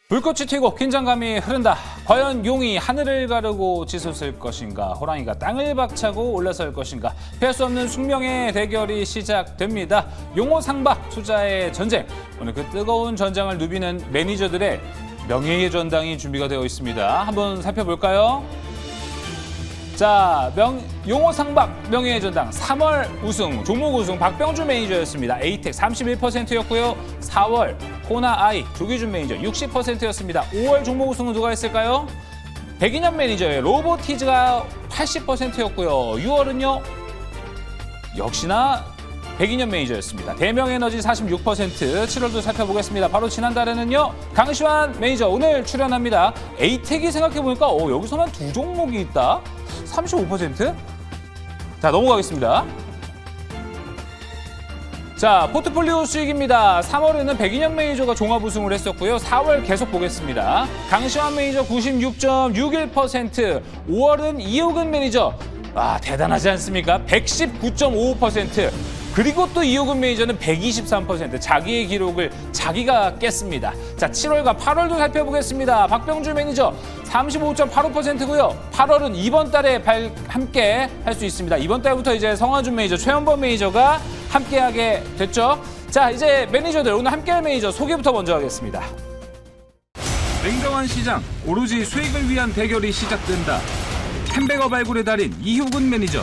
불꽃이 튀고 긴장감이 흐른다. 과연 용이 하늘을 가르고 치솟을 것인가, 호랑이가 땅을 박차고 올라설 것인가. 피할 수 없는 숙명의 대결이 시작됩니다. 용호 상박 투자의 전쟁. 오늘 그 뜨거운 전장을 누비는 매니저들의 명예의 전당이 준비가 되어 있습니다. 한번 살펴볼까요? 자, 용호 상박 명예의 전당 3월 우승, 종목 우승 박병주 매니저였습니다. 에이텍 31%였고요. 4월 호나아이 조기준 매니저 60%였습니다. 5월 종목 우승은 누가 했을까요? 백인현 매니저의 로보티즈가 80%였고요. 6월은요, 역시나 백인현 매니저였습니다. 대명에너지 46%, 7월도 살펴보겠습니다. 바로 지난달에는요, 강시환 매니저 오늘 출연합니다. 에이텍이 생각해보니까 여기서만 두 종목이 있다? 35%? 자, 넘어가겠습니다. 자, 포트폴리오 수익입니다. 3월에는 백인현 매니저가 종합 우승을 했었고요. 4월 계속 보겠습니다. 강시환 매니저 96.61%, 5월은 이호근 매니저, 대단하지 않습니까? 119.55%. 그리고 또 이호근 매니저는 123%, 자기의 기록을 자기가 깼습니다. 자, 7월과 8월도 살펴보겠습니다. 박병주 매니저 35.85%고요. 8월은 이번 달에 함께 할 수 있습니다. 이번 달부터 이제 성화준 매니저, 최현범 매니저가 함께하게 됐죠. 자, 이제 매니저들 오늘 함께할 매니저 소개부터 먼저 하겠습니다. 냉정한 시장, 오로지 수익을 위한 대결이 시작된다. 햄버거 발굴의 달인 이호근 매니저,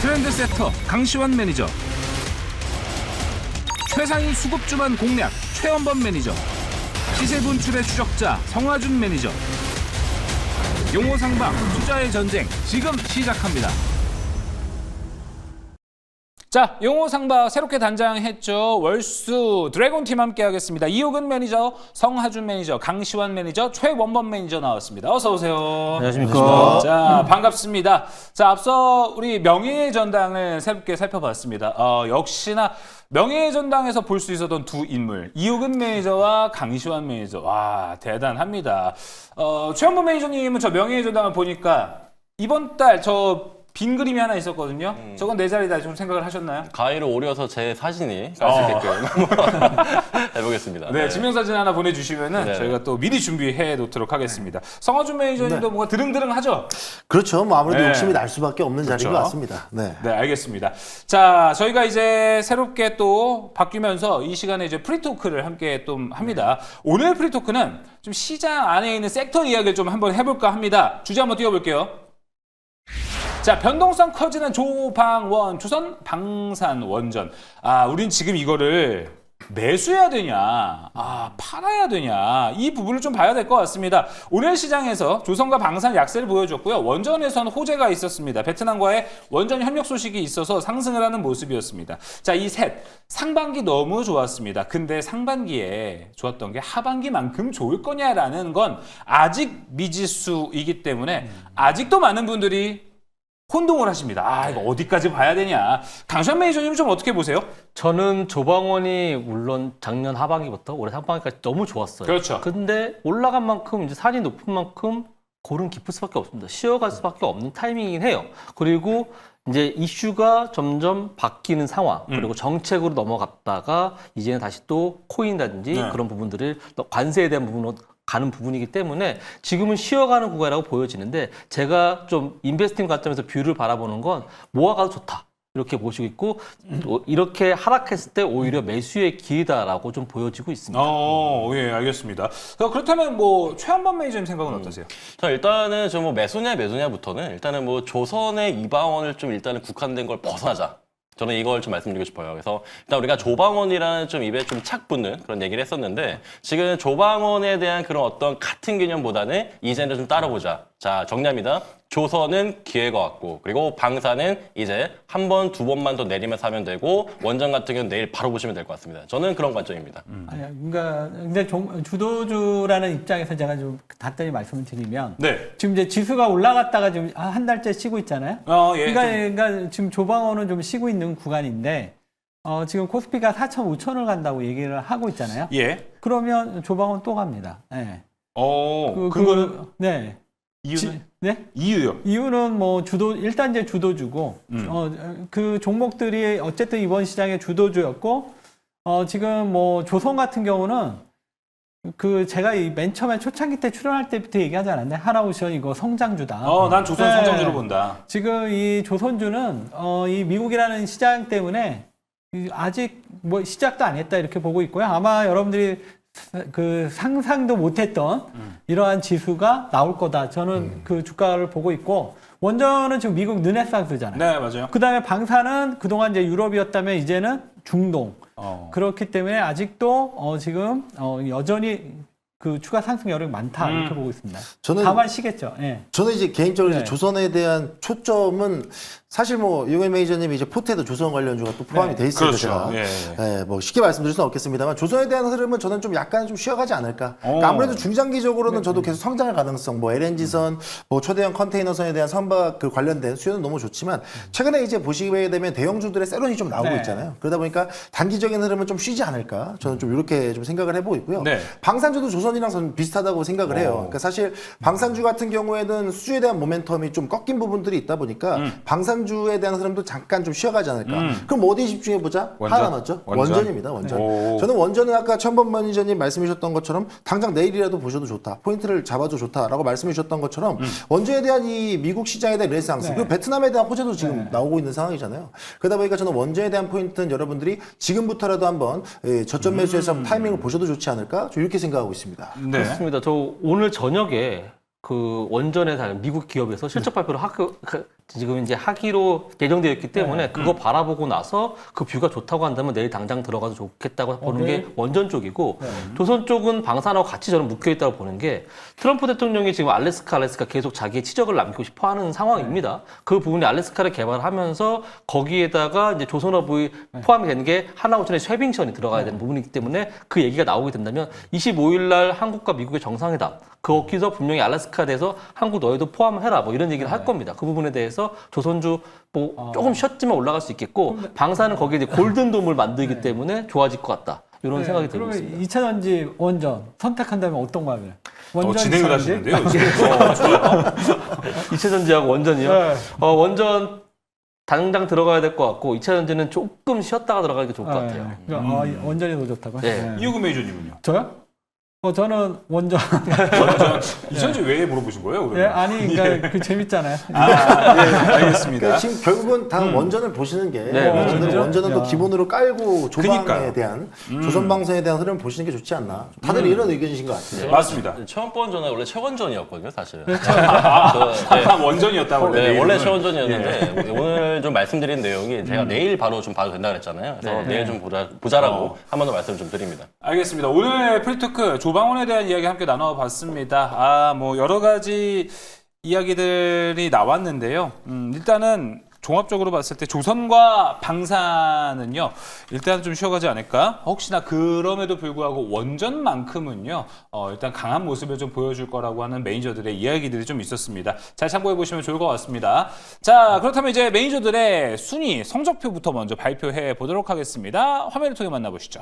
트렌드 세터 강시환 매니저, 최상위 수급주만 공략 최현범 매니저, 시세 분출의 추적자 성화준 매니저, 용호 상박 투자의 전쟁 지금 시작합니다. 자, 용호 상박 새롭게 단장했죠. 월수 드래곤팀 함께 하겠습니다. 이호근 매니저, 성하준 매니저, 강시환 매니저, 최원범 매니저 나왔습니다. 어서 오세요. 안녕하십니까. 자, 반갑습니다. 자, 앞서 우리 명예의 전당을 새롭게 살펴봤습니다. 역시나 명예의 전당에서 볼 수 있었던 두 인물, 이호근 매니저와 강시환 매니저. 와, 대단합니다. 최원범 매니저님은 저 명예의 전당을 보니까 이번 달 빈 그림이 하나 있었거든요. 저건 내 자리다 좀 생각을 하셨나요? 가위를 오려서 제 사진이 깔 수 있게끔 한번 해보겠습니다. 네, 증명사진 하나 보내주시면은 네. 저희가 또 미리 준비해 놓도록 하겠습니다. 성화준 매니저님도 뭔가 드릉드릉하죠? 그렇죠. 뭐 아무래도 네. 욕심이 날 수밖에 없는 자리인 그렇죠. 것 같습니다. 네. 네, 알겠습니다. 자, 저희가 이제 새롭게 또 바뀌면서 이 시간에 이제 프리토크를 함께 좀 합니다. 오늘 프리토크는 좀 시장 안에 있는 섹터 이야기를 좀 한번 해볼까 합니다. 주제 한번 띄워볼게요. 자, 변동성 커지는 조방원, 조선 방산원전. 우린 지금 이거를 매수해야 되냐, 팔아야 되냐, 이 부분을 좀 봐야 될 것 같습니다. 오늘 시장에서 조선과 방산 약세를 보여줬고요. 원전에서는 호재가 있었습니다. 베트남과의 원전 협력 소식이 있어서 상승을 하는 모습이었습니다. 자, 이 셋, 상반기 너무 좋았습니다. 근데 상반기에 좋았던 게 하반기만큼 좋을 거냐라는 건 아직 미지수이기 때문에 아직도 많은 분들이 혼동을 하십니다. 이거 어디까지 봐야 되냐. 강시환 매니저님은 좀 어떻게 보세요? 저는 조방원이 물론 작년 하반기부터 올해 상반기까지 너무 좋았어요. 그렇죠. 근데 올라간 만큼 이제 산이 높은 만큼 골은 깊을 수밖에 없습니다. 쉬어갈 수밖에 없는 타이밍이긴 해요. 그리고 이제 이슈가 점점 바뀌는 상황, 그리고 정책으로 넘어갔다가 이제는 다시 또 코인이라든지 그런 부분들을 관세에 대한 부분으로 가는 부분이기 때문에 지금은 쉬어가는 구간이라고 보여지는데, 제가 좀 인베스팅 관점에서 뷰를 바라보는 건 모아가도 좋다, 이렇게 보시고 있고, 이렇게 하락했을 때 오히려 매수의 기회다라고 좀 보여지고 있습니다. 예, 알겠습니다. 그렇다면 최한범 매니저님 생각은 어떠세요? 자, 일단은 좀 매수냐부터는 일단은 조선의 이방원을 좀 일단은 국한된 걸 벗어나자. 저는 이걸 좀 말씀드리고 싶어요. 그래서 일단 우리가 조방원이라는 좀 입에 좀 착 붙는 그런 얘기를 했었는데, 지금 조방원에 대한 그런 어떤 같은 개념보다는 이제는 좀 따라보자. 자, 정리합니다. 조선은 기회가 왔고, 그리고 방사는 이제 한 번, 두 번만 더 내리면 사면 되고, 원전 같은 경우는 내일 바로 보시면 될 것 같습니다. 저는 그런 관점입니다. 아니요, 그러니까 근데 주도주라는 입장에서 제가 좀 간단히 말씀을 드리면, 네. 지금 이제 지수가 올라갔다가 지금 한 달째 쉬고 있잖아요. 예. 그러니까 지금 조방어는 좀 쉬고 있는 구간인데, 지금 코스피가 4,500을 간다고 얘기를 하고 있잖아요. 예. 그러면 조방어는 또 갑니다. 네. 그거는 네. 이유는? 네? 이유요? 이유는 일단 이제 주도주고, 그 종목들이 어쨌든 이번 시장의 주도주였고, 지금 조선 같은 경우는 제가 이 맨 처음에 초창기 때 출연할 때부터 얘기하지 않았나요? 하나오션 이거 성장주다. 난 조선 네. 성장주로 본다. 지금 이 조선주는 이 미국이라는 시장 때문에 아직 뭐 시작도 안 했다 이렇게 보고 있고요. 아마 여러분들이 그 상상도 못했던 이러한 지수가 나올 거다. 저는 그 주가를 보고 있고 원전은 지금 미국 르네상스잖아요. 네, 맞아요. 그다음에 방사는 그동안 이제 유럽이었다면 이제는 중동. 그렇기 때문에 아직도 지금 여전히 그 추가 상승 여력이 많다 이렇게 보고 있습니다. 저는- 다만 시겠죠. 예. 저는 이제 개인적으로 이제 네. 조선에 대한 초점은 사실 뭐 유경 매니저님이 이제 포트에도 조선 관련주가 또 포함이 돼 있으니까 그렇죠. 제가 예. 뭐 쉽게 말씀드릴 수는 없겠습니다만 조선에 대한 흐름은 저는 좀 약간 좀 쉬어가지 않을까. 그러니까 아무래도 중장기적으로는 저도 계속 성장할 가능성, 뭐 LNG선, 뭐 초대형 컨테이너선에 대한 선박 그 관련된 수요는 너무 좋지만 최근에 이제 보시게 되면 대형주들의 세론이 좀 나오고 네. 있잖아요. 그러다 보니까 단기적인 흐름은 좀 쉬지 않을까. 저는 좀 이렇게 좀 생각을 해보고 있고요. 네. 방산주도 조선이랑 저는 비슷하다고 생각을 해요. 그러니까 사실 방산주 같은 경우에는 수주에 대한 모멘텀이 좀 꺾인 부분들이 있다 보니까 방산주에 대한 흐름도 잠깐 좀 쉬어가지 않을까. 그럼 어디에 집중해 보자? 원전? 하나 맞죠? 원전? 원전입니다. 원전. 오. 저는 원전은 아까 천범 매니저님 말씀해 주셨던 것처럼 당장 내일이라도 보셔도 좋다. 포인트를 잡아도 좋다라고 말씀해 주셨던 것처럼 원전에 대한 이 미국 시장에 대한 르네상스 네. 그리고 베트남에 대한 호재도 지금 나오고 있는 상황이잖아요. 그러다 보니까 저는 원전에 대한 포인트는 여러분들이 지금부터라도 한번 저점 매수해서 한번 타이밍을 보셔도 좋지 않을까? 저 이렇게 생각하고 있습니다. 네. 그렇습니다. 저 오늘 저녁에 그 원전에 다른 미국 기업에서 실적 발표를 지금 이제 하기로 예정되어 있기 때문에 그거 바라보고 나서 그 뷰가 좋다고 한다면 내일 당장 들어가도 좋겠다고 보는 게 원전 쪽이고 조선 쪽은 방산하고 같이 저는 묶여 있다고 보는 게 트럼프 대통령이 지금 알래스카 계속 자기의 치적을 남기고 싶어 하는 상황입니다. 그 부분이 알래스카를 개발하면서 거기에다가 이제 조선업이 포함이 되는 게 하나오션의 쉐빙션이 들어가야 되는 부분이기 때문에 그 얘기가 나오게 된다면 25일 날 한국과 미국의 정상회담 거기서 분명히 알래스카에 대해서 한국 너희도 포함해라 뭐 이런 얘기를 할 겁니다. 그 부분에 대해서 조선주 뭐 조금 쉬었지만 올라갈 수 있겠고 방사는 거기에 이제 골든돔을 만들기 때문에 좋아질 것 같다. 이런 생각이 들고 그러면 있습니다. 2차 전지 원전 선택한다면 어떤 거 하면? 원전 진행을 2차 전지? 하시는데요. 지금. 2차 전지하고 원전이요? 네. 원전 당장 들어가야 될 것 같고 2차 전지는 조금 쉬었다가 들어가는 게 좋을 것 같아요. 그러니까 원전이 더 좋다고요? 네. 이유구 메이저님은요? 저요? 저는 원전. 원전 이전주 왜 물어보신 거예요? 예, 그러면? 아니, 그러니까 그 재밌잖아요. 예, 알겠습니다. 그러니까 지금 결국은 다 원전을 보시는 게 네, 여러분들은 그렇죠. 원전은 또 야. 기본으로 깔고 조방에 그니까요. 대한 조선 방송에 대한 흐름을 보시는 게 좋지 않나. 다들 이런 의견이신 것 같아요. 맞습니다. 처음 번 전에 원래 최원전이었거든요, 사실. 원전이었다고 네, 원래 최원전이었는데 오늘 좀 말씀드린 내용이 제가 내일 바로 좀 봐도 된다 그랬잖아요. 그래서 내일 좀 보자라고 한 번 더 말씀 좀 드립니다. 알겠습니다. 오늘 프리토크 조방원에 대한 이야기 함께 나눠봤습니다. 뭐 여러 가지 이야기들이 나왔는데요. 일단은 종합적으로 봤을 때 조선과 방사는요, 일단 좀 쉬어가지 않을까? 혹시나 그럼에도 불구하고 원전만큼은요, 일단 강한 모습을 좀 보여줄 거라고 하는 매니저들의 이야기들이 좀 있었습니다. 잘 참고해 보시면 좋을 것 같습니다. 자, 그렇다면 이제 매니저들의 순위 성적표부터 먼저 발표해 보도록 하겠습니다. 화면을 통해 만나보시죠.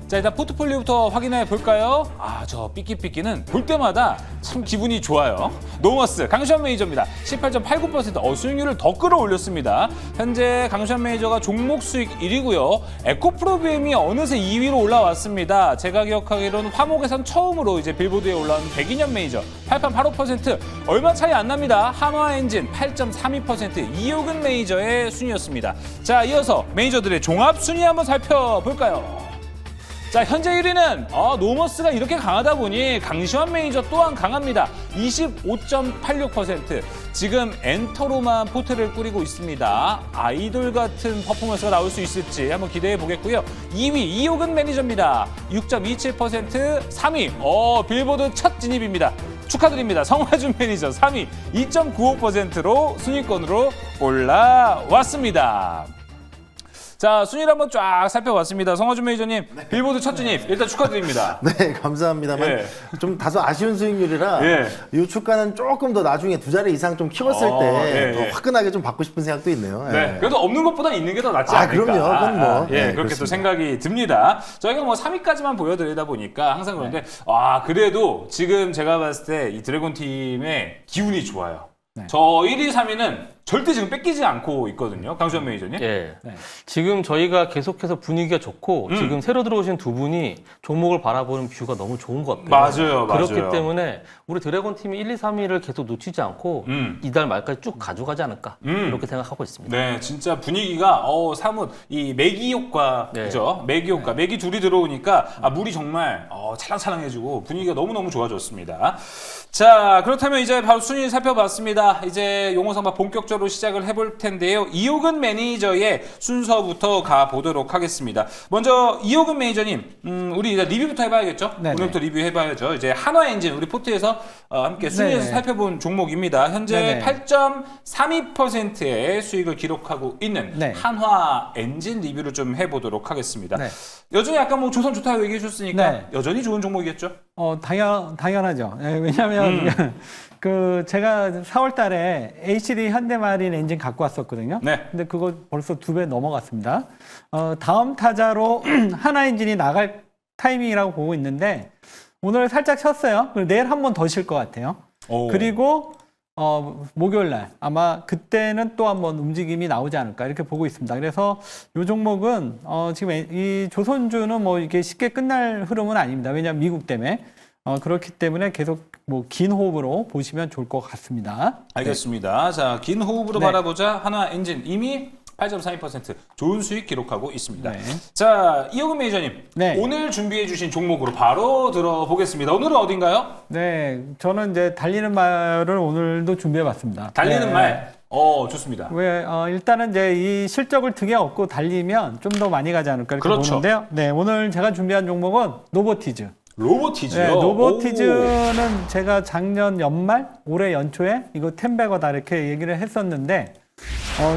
자, 일단 포트폴리오부터 확인해 볼까요? 저 삐끼삐끼는 볼 때마다 참 기분이 좋아요. 노머스 강시환 매니저입니다. 18.89% 수익률을 더 끌어올렸습니다. 현재 강시환 매니저가 종목 수익 1위고요. 에코프로비엠이 어느새 2위로 올라왔습니다. 제가 기억하기로는 화목에선 처음으로 이제 빌보드에 올라온 102년 매니저 8.85% 얼마 차이 안 납니다. 한화엔진 8.32% 이효근 매니저의 순위였습니다. 자, 이어서 매니저들의 종합 순위 한번 살펴볼까요? 자, 현재 1위는 노머스가 이렇게 강하다 보니 강시환 매니저 또한 강합니다. 25.86%. 지금 엔터로만 포트를 꾸리고 있습니다. 아이돌 같은 퍼포먼스가 나올 수 있을지 한번 기대해 보겠고요. 2위 이효근 매니저입니다. 6.27%. 3위 빌보드 첫 진입입니다. 축하드립니다. 성화준 매니저 3위 2.95%로 순위권으로 올라왔습니다. 자, 순위를 한번 쫙 살펴봤습니다. 성화준 매니저님, 빌보드 첫 진입 일단 축하드립니다. 네, 감사합니다.만 예. 좀 다소 아쉬운 수익률이라 예. 이 주가는 조금 더 나중에 2자리 이상 좀 키웠을 때 더 예. 화끈하게 좀 받고 싶은 생각도 있네요. 네, 예. 그래도 없는 것보다 있는 게 더 낫지 않을까. 그럼요. 그건 뭐. 예, 네, 그렇게 또 그렇습니다. 생각이 듭니다. 저희가 뭐 3위까지만 보여드리다 보니까 항상 그런데, 그래도 지금 제가 봤을 때 이 드래곤 팀의 기운이 좋아요. 저 1위, 3위는 절대 지금 뺏기지 않고 있거든요. 강수현 매니저님. 예. 네. 지금 저희가 계속해서 분위기가 좋고 지금 새로 들어오신 두 분이 종목을 바라보는 뷰가 너무 좋은 것 같아요. 맞아요. 그렇기 때문에 우리 드래곤 팀이 1, 2, 3위를 계속 놓치지 않고 이달 말까지 쭉 가져가지 않을까 이렇게 생각하고 있습니다. 네, 진짜 분위기가 사뭇 이 매기 효과, 네. 그죠? 매기 효과, 매기 둘이 들어오니까 물이 정말 찰랑찰랑해지고 분위기가 너무너무 좋아졌습니다. 자, 그렇다면 이제 바로 순위 살펴봤습니다. 이제 용어상박 본격적으로 시작을 해볼 텐데요. 이호근 매니저의 순서부터 가보도록 하겠습니다. 먼저 이호근 매니저님, 우리 이제 리뷰부터 해봐야겠죠? 네네. 오늘부터 리뷰해봐야죠. 이제 한화엔진, 우리 포트에서 함께 순위에서 네네. 살펴본 종목입니다. 현재 네네. 8.32%의 수익을 기록하고 있는 네. 한화엔진 리뷰를 좀 해보도록 하겠습니다. 네. 여전히 아까 뭐 조선 좋다고 얘기해 주셨으니까 네. 여전히 좋은 종목이겠죠? 당연하죠. 예, 왜냐하면 그 제가 4월 달에 HD 현대마린 엔진 갖고 왔었거든요. 네. 근데 그거 벌써 2배 넘어갔습니다. 다음 타자로 하나 엔진이 나갈 타이밍이라고 보고 있는데 오늘 살짝 쉬었어요. 그리고 내일 한 번 더 쉴 것 같아요. 오. 그리고 목요일 날 아마 그때는 또 한번 움직임이 나오지 않을까 이렇게 보고 있습니다. 그래서 이 종목은 지금 이 조선주는 뭐 이게 쉽게 끝날 흐름은 아닙니다. 왜냐하면 미국 때문에 그렇기 때문에 계속 뭐 긴 호흡으로 보시면 좋을 것 같습니다. 알겠습니다. 자, 긴 호흡으로 네. 바라보자. 한화엔진 이미 8.32% 좋은 수익 기록하고 있습니다. 네. 자, 이호근 매니저님, 네. 오늘 준비해 주신 종목으로 바로 들어보겠습니다. 오늘은 어딘가요? 네, 저는 이제 달리는 말을 오늘도 준비해봤습니다. 달리는 네. 말. 좋습니다. 왜 일단은 이제 이 실적을 등에 업고 달리면 좀 더 많이 가지 않을까 이렇게 그렇죠. 보는데요. 네, 오늘 제가 준비한 종목은 노보티즈. 로보티즈요. 네, 오. 노보티즈는 제가 작년 연말, 올해 연초에 이거 10배거다 이렇게 얘기를 했었는데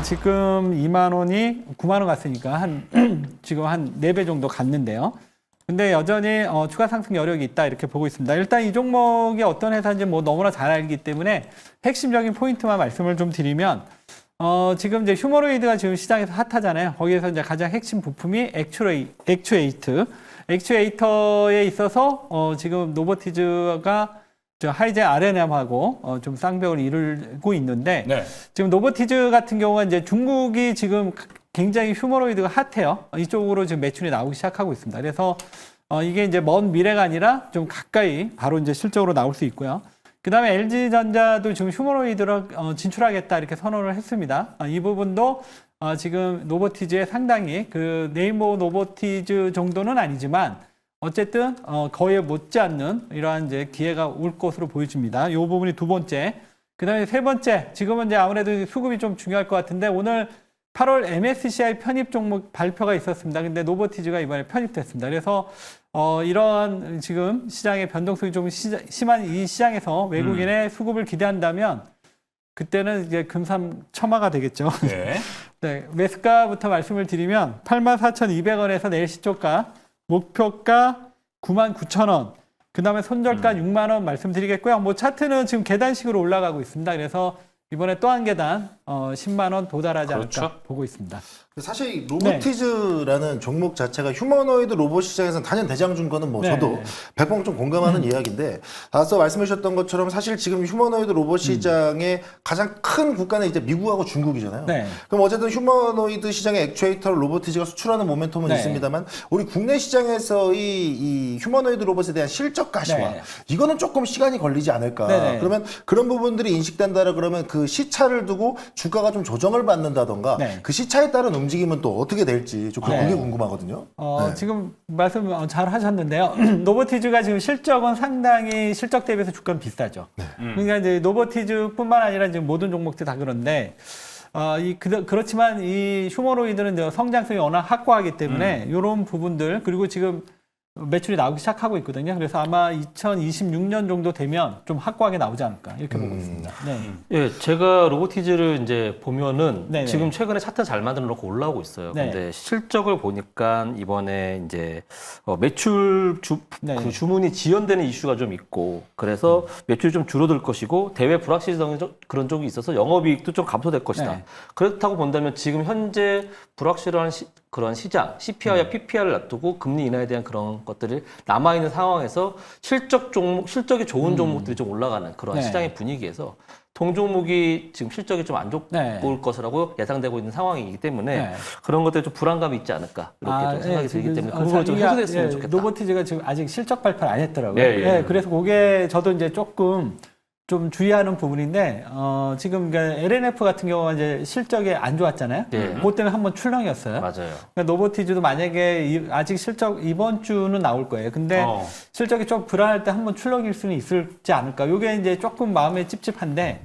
지금 2만 원이 9만 원 갔으니까 지금 한 4배 정도 갔는데요. 근데 여전히 추가 상승 여력이 있다 이렇게 보고 있습니다. 일단 이 종목이 어떤 회사인지 뭐 너무나 잘 알기 때문에 핵심적인 포인트만 말씀을 좀 드리면 지금 이제 휴머노이드가 지금 시장에서 핫하잖아요. 거기에서 이제 가장 핵심 부품이 액추에이터에 있어서 지금 노보티즈가 저 하이젠 RNM하고 좀 쌍벽을 이루고 있는데 네. 지금 노보티즈 같은 경우가 이제 중국이 지금 굉장히 휴머노이드가 핫해요. 이쪽으로 지금 매출이 나오기 시작하고 있습니다. 그래서 이게 이제 먼 미래가 아니라 좀 가까이 바로 이제 실적으로 나올 수 있고요. 그 다음에 LG전자도 지금 휴머노이드를 진출하겠다 이렇게 선언을 했습니다. 이 부분도 지금 노보티즈에 상당히 그 네이버 노보티즈 정도는 아니지만 어쨌든 거의 못지않는 이러한 이제 기회가 올 것으로 보여집니다. 이 부분이 두 번째. 그 다음에 세 번째, 지금은 이제 아무래도 수급이 좀 중요할 것 같은데 오늘 8월 MSCI 편입 종목 발표가 있었습니다. 근데 노보티즈가 이번에 편입됐습니다. 그래서 이러한 지금 시장의 변동성이 좀 심한 이 시장에서 외국인의 수급을 기대한다면 그때는 이제 금삼첨화가 되겠죠. 네. 네, 매수가부터 말씀을 드리면 84,200원에서 내일 시초가, 목표가 99,000원, 그 다음에 손절가 6만 원 말씀드리겠고요. 뭐 차트는 지금 계단식으로 올라가고 있습니다. 그래서 이번에 또 한 계단 10만 원 도달하지 그렇죠. 않을까 보고 있습니다. 사실 이 로보티즈라는 종목 자체가 휴머노이드 로봇 시장에서는 단연 대장주인 거는 뭐 네. 저도 100번 좀 공감하는 이야기인데 앞서 말씀해 주셨던 것처럼 사실 지금 휴머노이드 로봇 시장의 가장 큰 국가는 이제 미국하고 중국이잖아요. 네. 그럼 어쨌든 휴머노이드 시장의 액추에이터를 로보티즈가 수출하는 모멘텀은 네. 있습니다만 우리 국내 시장에서 이 휴머노이드 로봇에 대한 실적 가시화 네. 이거는 조금 시간이 걸리지 않을까. 네네. 그러면 그런 부분들이 인식된다라 그러면 그 시차를 두고 주가가 좀 조정을 받는다던가 네. 그 시차에 따른 움직임은 또 어떻게 될지 좀 그게 궁금하거든요. 네. 지금 말씀 잘 하셨는데요. 노보티즈가 지금 실적은 상당히 실적 대비해서 주가는 비싸죠. 그러니까 이제 노보티즈뿐만 아니라 지금 모든 종목들 다 그런데 그렇지만 이 휴머노이드는 이제 성장성이 워낙 확고하기 때문에 이런 부분들 그리고 지금 매출이 나오기 시작하고 있거든요. 그래서 아마 2026년 정도 되면 좀 확고하게 나오지 않을까 이렇게 보고 있습니다. 네. 예, 제가 로보티즈를 이제 보면은 네네. 지금 최근에 차트 잘 만들어 놓고 올라오고 있어요. 네. 근데 실적을 보니까 이번에 이제 매출 네. 그 주문이 지연되는 이슈가 좀 있고 그래서 매출이 좀 줄어들 것이고 대외 불확실성 그런 쪽이 있어서 영업이익도 좀 감소될 것이다. 네. 그렇다고 본다면 지금 현재 불확실한 그런 시장, CPI와 PPR을 놔두고 금리 인하에 대한 그런 것들이 남아있는 상황에서 실적이 좋은 종목들이 좀 올라가는 그런 네. 시장의 분위기에서 동종목이 지금 실적이 좀 안 좋을 네. 것이라고 예상되고 있는 상황이기 때문에 네. 그런 것들이 좀 불안감이 있지 않을까 이렇게 좀 생각이 들기 때문에 그 부분을 좀 자기가, 해소됐으면 좋겠다. 노보티즈가 지금 아직 실적 발표를 안 했더라고요. 예. 그래서 그게 저도 이제 조금 좀 주의하는 부분인데 지금 그러니까 LNF 같은 경우가 이제 실적이 안 좋았잖아요. 예. 그것 때문에 한번 출렁이었어요. 맞아요. 그러니까 노보티즈도 만약에 아직 실적 이번 주는 나올 거예요. 근데 실적이 좀 불안할 때 한번 출렁일 수는 있을지 않을까. 이게 이제 조금 마음에 찝찝한데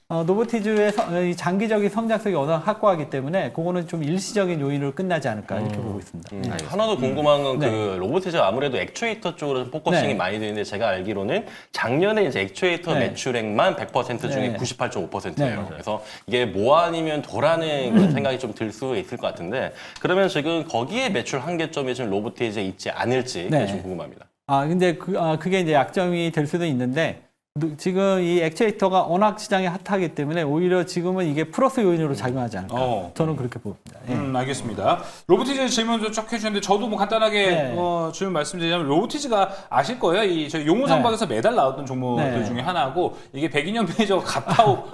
노보티즈의 이 장기적인 성장성이 워낙 확고하기 때문에 그거는 좀 일시적인 요인으로 끝나지 않을까 이렇게 보고 있습니다. 하나 더 궁금한 건 그 네. 로보티즈 아무래도 액추에이터 쪽으로 좀 포커싱이 네. 많이 되는데 제가 알기로는 작년에 이제 액추에이터 네. 매출액만 100% 중에 네. 98.5%예요. 네. 그래서 이게 뭐 아니면 도라는 그런 생각이 좀 들 수 있을 것 같은데 그러면 지금 거기에 매출 한계점이 지금 로보티즈에 있지 않을지 네. 좀 궁금합니다. 근데 그게 이제 약점이 될 수도 있는데 지금 이 액추에이터가 워낙 시장이 핫하기 때문에 오히려 지금은 이게 플러스 요인으로 작용하지 않을까. 저는 그렇게 봅니다. 예. 알겠습니다. 로보티즈 질문도 쭉 해주셨는데 저도 뭐 간단하게 네. 질문 말씀드리자면 로보티즈가 아실 거예요. 저희 용호상박에서 매달 나왔던 종목들 네. 중에 하나고 이게 백인현 매니저가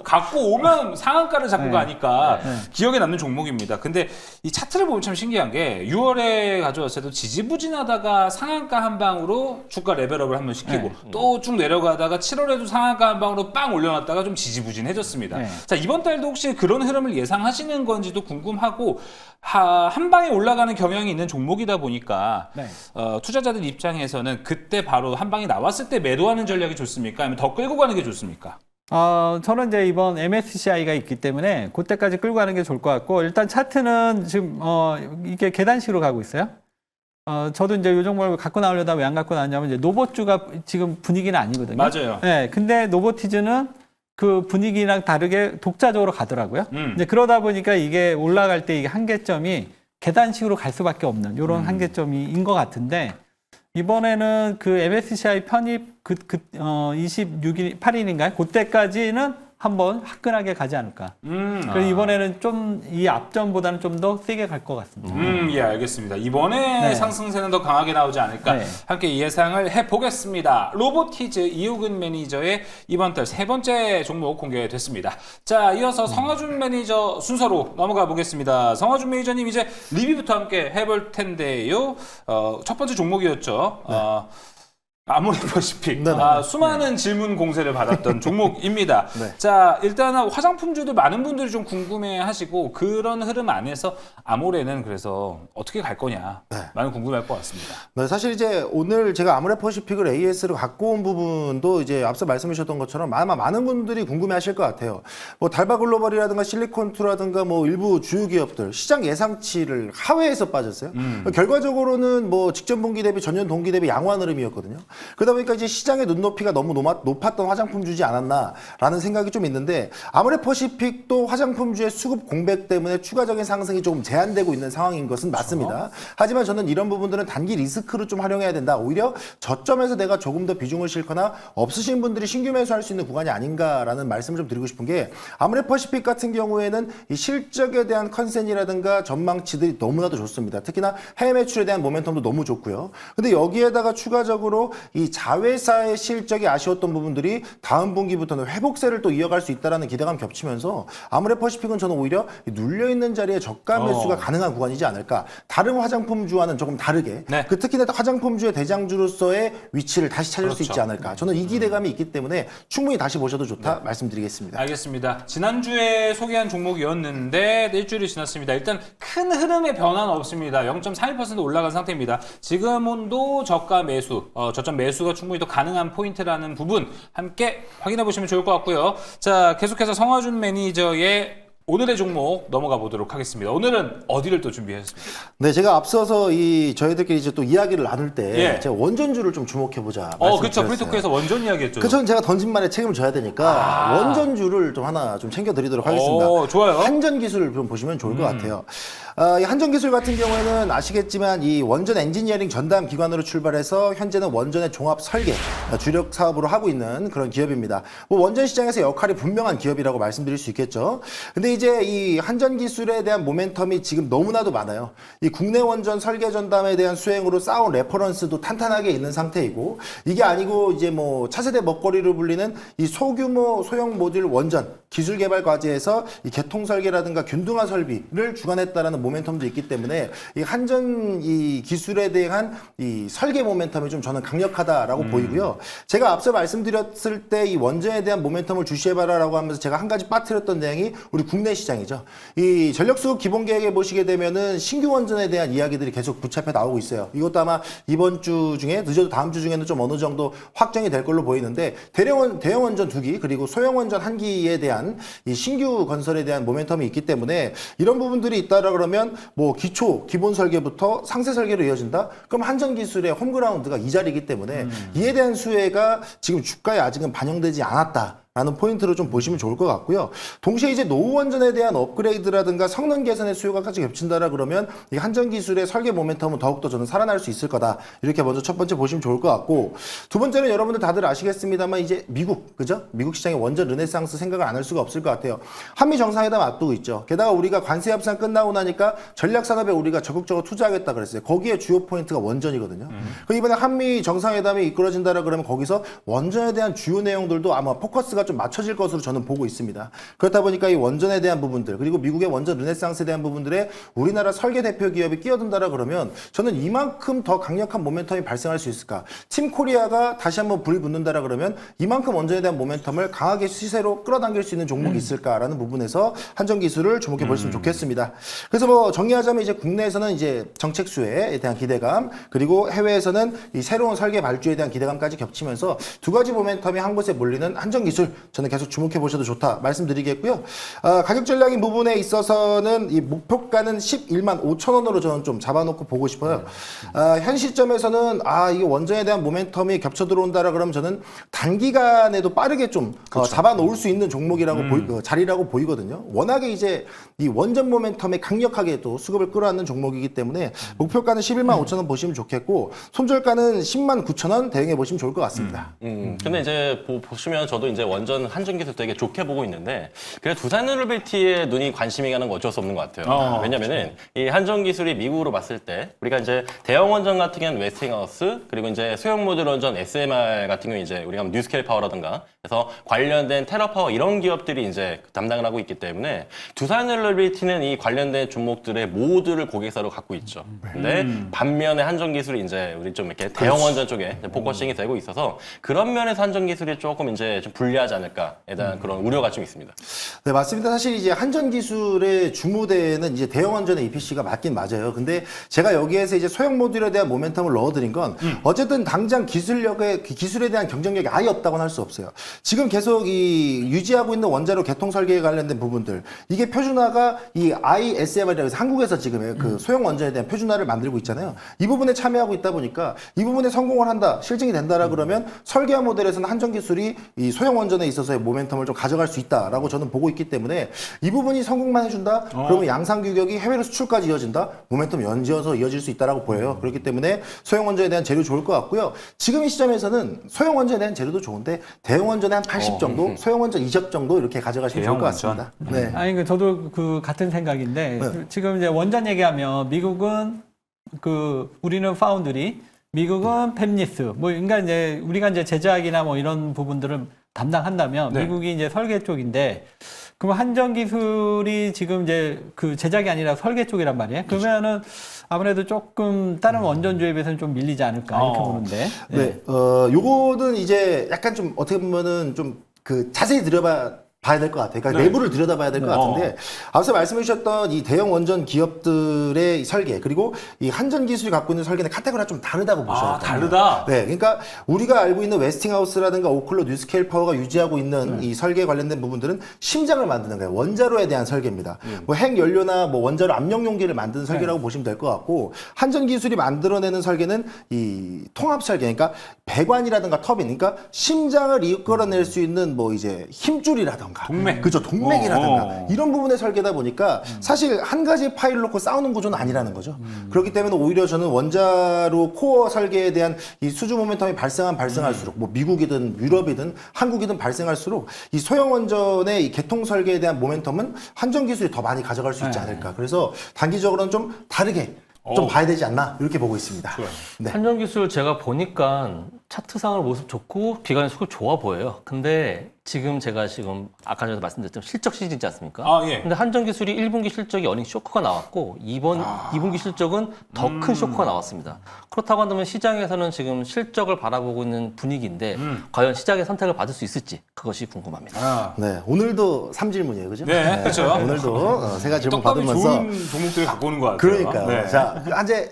갖고 오면 상한가를 잡고 네. 가니까 네. 기억에 남는 종목입니다. 근데 이 차트를 보면 참 신기한 게 6월에 가져왔을 때도 지지부진하다가 상한가 한 방으로 주가 레벨업을 한번 시키고 네. 또 쭉 내려가다가 7월에도 상한가 한 방으로 빵 올려놨다가 좀 지지부진해졌습니다. 네. 자, 이번 달도 혹시 그런 흐름을 예상하시는 건지도 궁금하고 한 방에 올라가는 경향이 있는 종목이다 보니까 네. 투자자들 입장에서는 그때 바로 한 방이 나왔을 때 매도하는 전략이 좋습니까? 아니면 더 끌고 가는 게 좋습니까? 저는 이제 이번 MSCI가 있기 때문에 그때까지 끌고 가는 게 좋을 것 같고 일단 차트는 지금 이게 계단식으로 가고 있어요. 저도 이제 요 종목을 갖고 나오려다 왜 안 갖고 나왔냐면 이제 노보주가 지금 분위기는 아니거든요. 맞아요. 네, 근데 노보티즈는 그 분위기랑 다르게 독자적으로 가더라고요. 음. 이제 그러다 보니까 이게 올라갈 때 이게 한계점이 계단식으로 갈 수밖에 없는 이런 한계점인 것 같은데 이번에는 그 MSCI 편입 26일, 8일인가요? 그때까지는 한번 화끈하게 가지 않을까. 그래서 이번에는 좀 이 앞전보다는 좀 더 세게 갈 것 같습니다. 예, 알겠습니다. 이번에 네. 상승세는 더 강하게 나오지 않을까 네. 함께 예상을 해보겠습니다. 로보티즈 이호근 매니저의 이번 달 세 번째 종목 공개됐습니다. 자, 이어서 성화준 매니저 순서로 넘어가 보겠습니다. 성화준 매니저님 이제 리뷰부터 함께 해볼 텐데요. 첫 번째 종목이었죠. 아모레퍼시픽. 네, 네. 수많은 질문 공세를 받았던 종목입니다. 네. 자, 일단은 화장품주도 많은 분들이 좀 궁금해하시고 그런 흐름 안에서 아모레는 그래서 어떻게 갈 거냐 많이 궁금할 것 같습니다. 네, 사실 이제 오늘 제가 아모레퍼시픽을 AS를 갖고 온 부분도 이제 앞서 말씀해 주셨던 것처럼 아마 많은 분들이 궁금해 하실 것 같아요. 뭐 달바글로벌이라든가 실리콘투라든가 뭐 일부 주요 기업들 시장 예상치를 하회해서 빠졌어요. 결과적으로는 뭐 직전 분기 대비 전년 동기 대비 양호한 흐름이었거든요. 그러다 보니까 이제 시장의 눈높이가 너무 높았던 화장품주지 않았나라는 생각이 좀 있는데 아모레퍼시픽도 화장품주의 수급 공백 때문에 추가적인 상승이 조금 제한되고 있는 상황인 것은 맞습니다. 하지만 저는 이런 부분들은 단기 리스크로 좀 활용해야 된다. 오히려 저점에서 내가 조금 더 비중을 실거나 없으신 분들이 신규 매수할 수 있는 구간이 아닌가라는 말씀을 좀 드리고 싶은 게 아모레퍼시픽 같은 경우에는 이 실적에 대한 컨센이라든가 전망치들이 너무나도 좋습니다. 특히나 해외 매출에 대한 모멘텀도 너무 좋고요. 근데 여기에다가 추가적으로 이 자회사의 실적이 아쉬웠던 부분들이 다음 분기부터는 회복세를 또 이어갈 수 있다는 기대감 겹치면서 아모레퍼시픽은 저는 오히려 눌려있는 자리에 저가 매수가 가능한 구간이지 않을까. 다른 화장품주와는 조금 다르게 네. 특히나 화장품주의 대장주로서의 위치를 다시 찾을 수 있지 않을까. 저는 이 기대감이 있기 때문에 충분히 다시 보셔도 좋다 말씀드리겠습니다. 알겠습니다. 지난주에 소개한 종목이었는데 일주일이 지났습니다. 일단 큰 흐름의 변화는 없습니다. 0.31% 올라간 상태입니다. 지금도 저가 매수, 저점 매수가 충분히 또 가능한 포인트라는 부분 함께 확인해 보시면 좋을 것 같고요. 자, 계속해서 성화준 매니저의 오늘의 종목 넘어가 보도록 하겠습니다. 오늘은 어디를 또 준비했습니까? 네, 제가 앞서서 저희들끼리 이제 또 이야기를 나눌 때 예. 제가 원전주를 좀 주목해보자. 그렇죠. 말씀드렸어요. 프리토크에서 원전 이야기했죠. 그전 제가 던진 말에 책임을 져야 되니까 원전주를 좀 하나 좀 챙겨드리도록 하겠습니다. 좋아요. 한전 기술을 좀 보시면 좋을 것 같아요. 이 한전기술 같은 경우에는 아시겠지만 이 원전 엔지니어링 전담 기관으로 출발해서 현재는 원전의 종합 설계 주력 사업으로 하고 있는 그런 기업입니다. 뭐 원전 시장에서 역할이 분명한 기업이라고 말씀드릴 수 있겠죠. 근데 이제 이 한전기술에 대한 모멘텀이 지금 너무나도 많아요. 이 국내 원전 설계 전담에 대한 수행으로 쌓아온 레퍼런스도 탄탄하게 있는 상태이고, 이게 아니고 이제 뭐 차세대 먹거리로 불리는 이 소규모 소형 모듈 원전 기술 개발 과제에서 이 개통 설계라든가 균등화 설비를 주관했다라는 모멘텀도 있기 때문에 이 한전 이 기술에 대한 이 설계 모멘텀이 좀 저는 강력하다라고 보이고요. 제가 앞서 말씀드렸을 때 이 원전에 대한 모멘텀을 주시해봐라라고 하면서 제가 한 가지 빠뜨렸던 내용이 우리 국내 시장이죠. 이 전력수급 기본 계획에 보시게 되면은 신규 원전에 대한 이야기들이 계속 붙잡혀 나오고 있어요. 이것도 아마 이번 주 중에 늦어도 다음 주 중에는 좀 어느 정도 확정이 될 걸로 보이는데, 대형 원전 2기 그리고 소형 원전 1기에 대한 이 신규 건설에 대한 모멘텀이 있기 때문에 이런 부분들이 있다라 그러면 뭐 기초 기본 설계부터 상세 설계로 이어진다. 그럼 한전 기술의 홈그라운드가 이 자리이기 때문에 이에 대한 수혜가 지금 주가에 아직은 반영되지 않았다. 라는 포인트로 좀 보시면 좋을 것 같고요. 동시에 이제 노후 원전에 대한 업그레이드라든가 성능 개선의 수요가 같이 겹친다라 그러면 이 한전 기술의 설계 모멘텀은 더욱더 저는 살아날 수 있을 거다. 이렇게 먼저 첫 번째 보시면 좋을 것 같고, 두 번째는 여러분들 다들 아시겠습니다만 이제 미국, 그죠? 미국 시장의 원전 르네상스 생각을 안 할 수가 없을 것 같아요. 한미 정상회담 앞두고 있죠. 게다가 우리가 관세 협상 끝나고 나니까 전략 산업에 우리가 적극적으로 투자하겠다 그랬어요. 거기에 주요 포인트가 원전이거든요. 그 이번에 한미 정상회담이 이끌어진다라 그러면 거기서 원전에 대한 주요 내용들도 아마 포커스가 좀 맞춰질 것으로 저는 보고 있습니다. 그렇다 보니까 이 원전에 대한 부분들, 그리고 미국의 원전 르네상스에 대한 부분들에 우리나라 설계 대표 기업이 끼어든다라 그러면 저는 이만큼 더 강력한 모멘텀이 발생할 수 있을까? 팀 코리아가 다시 한번 불이 붙는다라 그러면 이만큼 원전에 대한 모멘텀을 강하게 시세로 끌어당길 수 있는 종목이 있을까라는 부분에서 한전 기술을 주목해 보시면 좋겠습니다. 그래서 뭐 정리하자면 이제 국내에서는 이제 정책 수혜에 대한 기대감, 그리고 해외에서는 이 새로운 설계 발주에 대한 기대감까지 겹치면서 두 가지 모멘텀이 한 곳에 몰리는 한전 기술, 저는 계속 주목해 보셔도 좋다 말씀드리겠고요. 가격 전략인 부분에 있어서는 이 목표가는 11만 5천 원으로 저는 좀 잡아놓고 보고 싶어요. 현 시점에서는 이게 원전에 대한 모멘텀이 겹쳐 들어온다라 그러면 저는 단기간에도 빠르게 좀 잡아놓을 수 있는 종목이라고 자리라고 보이거든요. 워낙에 이제 이 원전 모멘텀에 강력하게 또 수급을 끌어안는 종목이기 때문에 목표가는 11만 5천 원 보시면 좋겠고, 손절가는 10만 9천 원 대응해 보시면 좋을 것 같습니다. 근데 이제 보시면 저도 이제 원전 한전 기술 되게 좋게 보고 있는데, 그래 두산에너빌티에 눈이 관심이 가는 건 어쩔 수 없는 것 같아요. 왜냐면은 이 한전 기술이 미국으로 봤을 때 우리가 이제 대형 원전 같은 경우는 웨스팅하우스, 그리고 이제 소형 모듈 원전 SMR 같은 경우 이제 우리가 뉴스케일 파워라든가 그래서 관련된 테라파워 이런 기업들이 이제 담당을 하고 있기 때문에 두산에너빌티는 이 관련된 종목들의 모두를 고객사로 갖고 있죠. 근데 반면에 한전 기술이 이제 우리 좀 이렇게 대형 원전 쪽에 포커싱이 되고 있어서 그런 면에서 한전 기술이 조금 이제 좀 불리하지 않을까에 대한 그런 우려가 좀 있습니다. 네, 맞습니다. 사실 이제 한전 기술의 주무대는 이제 대형 원전의 EPC가 맞긴 맞아요. 근데 제가 여기에서 이제 소형 모듈에 대한 모멘텀을 넣어드린 건 어쨌든 당장 기술에 대한 경쟁력이 아예 없다고는 할 수 없어요. 지금 계속 이 유지하고 있는 원자로 개통 설계에 관련된 부분들, 이게 표준화가 이 ISMR이라고 해서 한국에서 지금 그 소형 원전에 대한 표준화를 만들고 있잖아요. 이 부분에 참여하고 있다 보니까 이 부분에 성공을 한다, 실증이 된다라 그러면 설계화 모델에서는 한전 기술이 이 소형 원전에 있어서의 모멘텀을 좀 가져갈 수 있다라고 저는 보고 있기 때문에 이 부분이 성공만 해준다, 그러면 양상 규격이 해외로 수출까지 이어진다, 모멘텀 연지어서 이어질 수 있다라고 보여요. 그렇기 때문에 소형 원전에 대한 재료 좋을 것 같고요. 지금 이 시점에서는 소형 원전에 대한 재료도 좋은데 대형 원전에 한 80 정도, 소형 원전 20 정도 이렇게 가져가시면 좋을 것 같습니다. 네. 아니, 저도 그 같은 생각인데, 지금 이제 원전 얘기하면 미국은 우리는 파운드리, 미국은 팹리스, 뭐, 그러니까 이제 우리가 이제 제작이나 뭐 이런 부분들을 담당한다면 미국이 이제 설계 쪽인데, 그럼 한전 기술이 지금 이제 그 제작이 아니라 설계 쪽이란 말이에요. 그러면은 아무래도 조금 다른 원전주에 비해서는 좀 밀리지 않을까 이렇게 보는데. 네. 요거는 이제 약간 좀 어떻게 보면은 좀 자세히 봐야 될 것 같아요. 그러니까 내부를 들여다봐야 될 것 같은데, 앞서 말씀해 주셨던 이 대형 원전 기업들의 설계, 그리고 이 한전 기술이 갖고 있는 설계는 카테고리가 좀 다르다고 보셔야 돼요. 다르다? 네. 그러니까 우리가 알고 있는 웨스팅하우스라든가 오클로 뉴스케일 파워가 유지하고 있는 이 설계에 관련된 부분들은 심장을 만드는 거예요. 원자로에 대한 설계입니다. 뭐 핵연료나 뭐 원자로 압력 용기를 만드는 설계라고 보시면 될 것 같고, 한전 기술이 만들어내는 설계는 이 통합 설계, 그러니까 배관이라든가 터빈, 그러니까 심장을 이끌어낼 수 있는 뭐 이제 힘줄이라든가 동맥이라든가, 동맥. 그죠, 동맥이라든가 이런 부분의 설계다 보니까 사실 한 가지 파일 놓고 싸우는 구조는 아니라는 거죠. 그렇기 때문에 오히려 저는 원자로 코어 설계에 대한 이 수주 모멘텀이 발생할수록 뭐 미국이든 유럽이든 한국이든 발생할수록 이 소형 원전의 이 개통 설계에 대한 모멘텀은 한전 기술이 더 많이 가져갈 수 있지 않을까. 그래서 단기적으로는 좀 다르게 좀 봐야 되지 않나 이렇게 보고 있습니다. 네. 한전 기술 제가 보니까 차트상으로 모습 좋고 기간의 속도 좋아 보여요. 근데 제가 아까 전에 말씀드렸던 실적 시즌이지 않습니까? 아, 예. 근데 한전 기술이 1분기 실적이 어닝 쇼크가 나왔고 2분기 실적은 더 큰 쇼크가 나왔습니다. 그렇다고 한다면 시장에서는 지금 실적을 바라보고 있는 분위기인데 과연 시장의 선택을 받을 수 있을지 그것이 궁금합니다. 아. 네, 오늘도 3질문이에요, 그죠? 네, 그렇죠. 오늘도 세 가지 질문 떡밥이 받으면서 좋은 종목들을 갖고 오는 것 같아요. 그러니까요. 네. 자,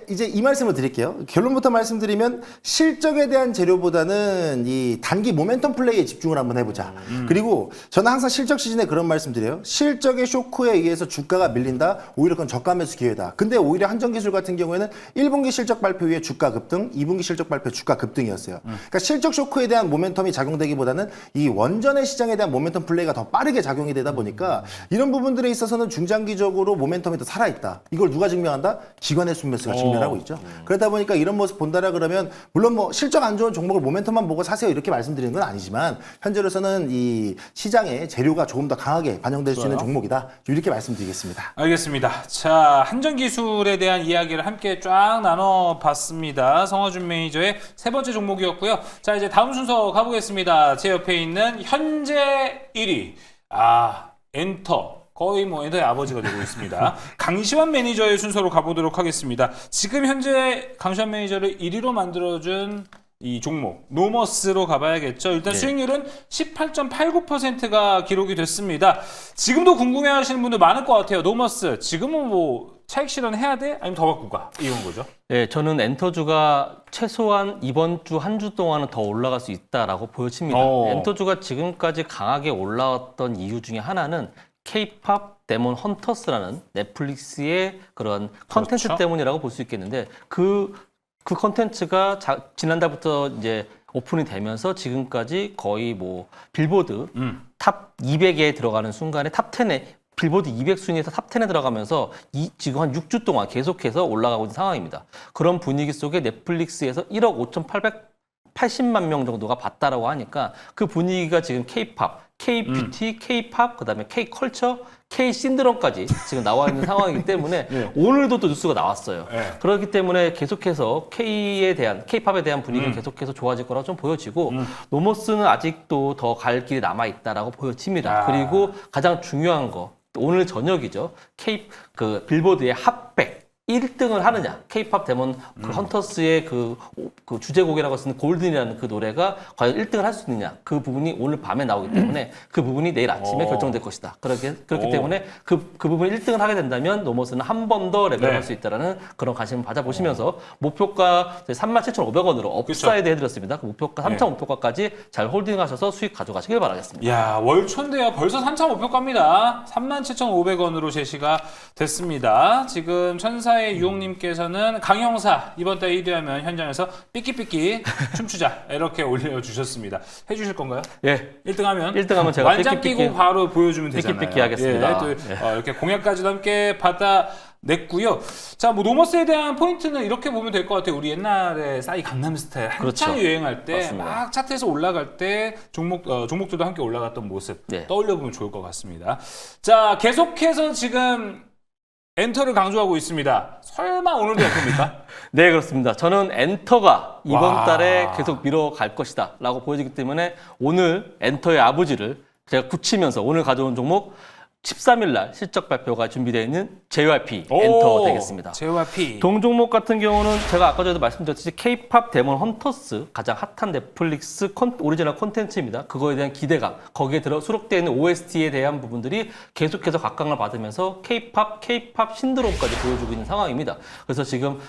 이제 이 말씀을 드릴게요. 결론부터 말씀드리면 실적에 대한 재료보다는 이 단기 모멘텀 플레이에 집중을 한번 해보자. 그리고 저는 항상 실적 시즌에 그런 말씀드려요. 실적의 쇼크에 의해서 주가가 밀린다. 오히려 그건 저가 매수 기회다. 근데 오히려 한전기술 같은 경우에는 1분기 실적 발표 후에 주가 급등, 2분기 실적 발표 후 주가 급등이었어요. 그러니까 실적 쇼크에 대한 모멘텀이 작용되기보다는 이 원전의 시장에 대한 모멘텀 플레이가 더 빠르게 작용이 되다 보니까 이런 부분들에 있어서는 중장기적으로 모멘텀이 더 살아있다. 이걸 누가 증명한다? 기관의 순매수가 증명하고 있죠. 그러다 보니까 이런 모습 본다라 그러면 물론 뭐 실적 안 좋은 종목을 모멘텀만 보고 사세요 이렇게 말씀드리는 건 아니지만 현재로서는 이 시장에 재료가 조금 더 강하게 반영될 수 있는 종목이다. 이렇게 말씀드리겠습니다. 알겠습니다. 자, 한전기술에 대한 이야기를 함께 쫙 나눠봤습니다. 성화준 매니저의 세 번째 종목이었고요. 자, 이제 다음 순서 가보겠습니다. 제 옆에 있는 현재 1위. 엔터. 거의 뭐 엔터의 아버지가 되고 있습니다. 강시환 매니저의 순서로 가보도록 하겠습니다. 지금 현재 강시환 매니저를 1위로 만들어준 이 종목 노머스로 가봐야겠죠. 일단 수익률은 18.89%가 기록이 됐습니다. 지금도 궁금해하시는 분들 많을 것 같아요. 노머스 지금은 뭐 차익 실현해야 돼? 아니면 더 갖고 가? 이런 거죠. 네, 저는 엔터주가 최소한 이번 주 한 주 동안은 더 올라갈 수 있다라고 보여집니다. 엔터주가 지금까지 강하게 올라왔던 이유 중에 하나는 K-팝 데몬 헌터스라는 넷플릭스의 그런 컨텐츠 그렇죠. 때문이라고 볼 수 있겠는데 그 컨텐츠가 지난달부터 이제 오픈이 되면서 지금까지 거의 뭐 빌보드 탑 200에 들어가는 순간에 탑 10에 빌보드 200 순위에서 탑 10에 들어가면서 지금 한 6주 동안 계속해서 올라가고 있는 상황입니다. 그런 분위기 속에 넷플릭스에서 1억 5,880만 명 정도가 봤다라고 하니까 그 분위기가 지금 K-팝, K-뷰티, K-팝, 그다음에 K-컬처, K-신드롬까지 지금 나와 있는 상황이기 때문에 오늘도 또 뉴스가 나왔어요. 그렇기 때문에 계속해서 K-팝에 대한 분위기는 계속해서 좋아질 거라고 좀 보여지고 노머스는 아직도 더 갈 길이 남아 있다라고 보여집니다. 그리고 가장 중요한 거 오늘 저녁이죠. 빌보드의 핫백 1등을 하느냐, K-팝 데몬 헌터스의 그 주제곡이라고 쓰는 골든이라는 그 노래가 과연 1등을 할 수 있느냐, 그 부분이 오늘 밤에 나오기 때문에 그 부분이 내일 아침에 결정될 것이다. 그렇기 때문에 그 부분이 1등을 하게 된다면 노머스는 한 번 더 레벨할 수 있다라는 그런 관심을 받아보시면서 목표가 37,500원으로 업사이드 해드렸습니다. 그 목표가 3,500원까지 잘 홀딩하셔서 수익 가져가시길 바라겠습니다. 야, 월초인데요. 벌써 3,500원입니다. 37,500원으로 제시가 됐습니다. 지금 천사의 유홍님께서는 강형사 이번 달 1위하면 현장에서 삐끼삐끼 춤추자 이렇게 올려주셨습니다. 해주실 건가요? 예. 1등하면? 1등하면 제가 완장 삐끼삐끼 끼고 바로 보여주면 되잖아요. 삐끼삐끼 하겠습니다. 또 이렇게 공약까지도 함께 받아냈고요. 자, 뭐 노머스에 대한 포인트는 이렇게 보면 될 것 같아요. 우리 옛날에 싸이 강남스타일 한창 그렇죠. 유행할 때 맞습니다. 막 차트에서 올라갈 때 종목들도 함께 올라갔던 모습 떠올려보면 좋을 것 같습니다. 자, 계속해서 지금 엔터를 강조하고 있습니다. 설마 오늘도 엔터입니까? 네, 그렇습니다. 저는 엔터가 이번 달에 계속 밀어갈 것이다 라고 보여지기 때문에 오늘 엔터의 아버지를 제가 굳히면서 오늘 가져온 종목 13일 날 실적 발표가 준비되어 있는 JYP 엔터 되겠습니다. JYP. 동종목 같은 경우는 제가 아까 전에도 말씀드렸듯이 K-팝 데몬 헌터스 가장 핫한 넷플릭스 오리지널 콘텐츠입니다. 그거에 대한 기대감, 거기에 수록되어 있는 OST에 대한 부분들이 계속해서 각광을 받으면서 K-팝 신드롬까지 보여주고 있는 상황입니다. 그래서 지금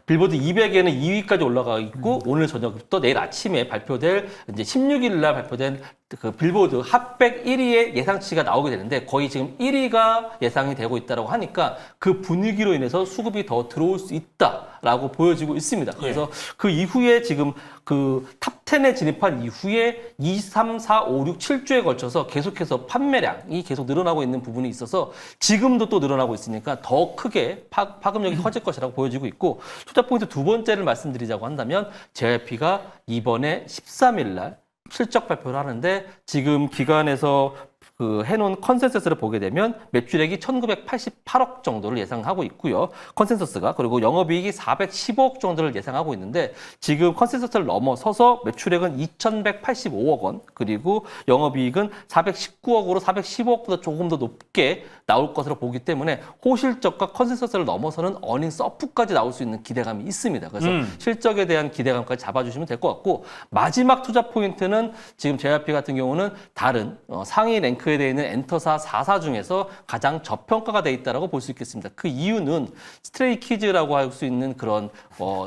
빌보드 200에는 2위까지 올라가 있고 오늘 저녁부터 내일 아침에 발표될 이제 16일 날 발표된 그 빌보드 핫백 1위의 예상치가 나오게 되는데 거의 지금 1위가 예상이 되고 있다라고 하니까 그 분위기로 인해서 수급이 더 들어올 수 있다라고 보여지고 있습니다. 그래서 그 이후에 지금 그 탑 10에 진입한 이후에 2, 3, 4, 5, 6, 7주에 걸쳐서 계속해서 판매량이 계속 늘어나고 있는 부분이 있어서 지금도 또 늘어나고 있으니까 더 크게 파급력이 커질 것이라고 보여지고 있고 투자 포인트 두 번째를 말씀드리자고 한다면 JYP가 이번에 13일 날 실적 발표를 하는데 지금 기관에서 그 해놓은 컨센서스를 보게 되면 매출액이 1988억 정도를 예상하고 있고요. 컨센서스가. 그리고 영업이익이 415억 정도를 예상하고 있는데 지금 컨센서스를 넘어서서 매출액은 2185억 원 그리고 영업이익은 419억으로 415억보다 조금 더 높게 나올 것으로 보기 때문에 호실적과 컨센서스를 넘어서는 어닝 서프까지 나올 수 있는 기대감이 있습니다. 그래서 실적에 대한 기대감까지 잡아주시면 될 것 같고 마지막 투자 포인트는 지금 JYP 같은 경우는 다른 상위 랭크에 되어 있는 엔터사 4사 중에서 가장 저평가가 돼 있다고 볼 수 있겠습니다. 그 이유는 스트레이키즈라고 할 수 있는 그런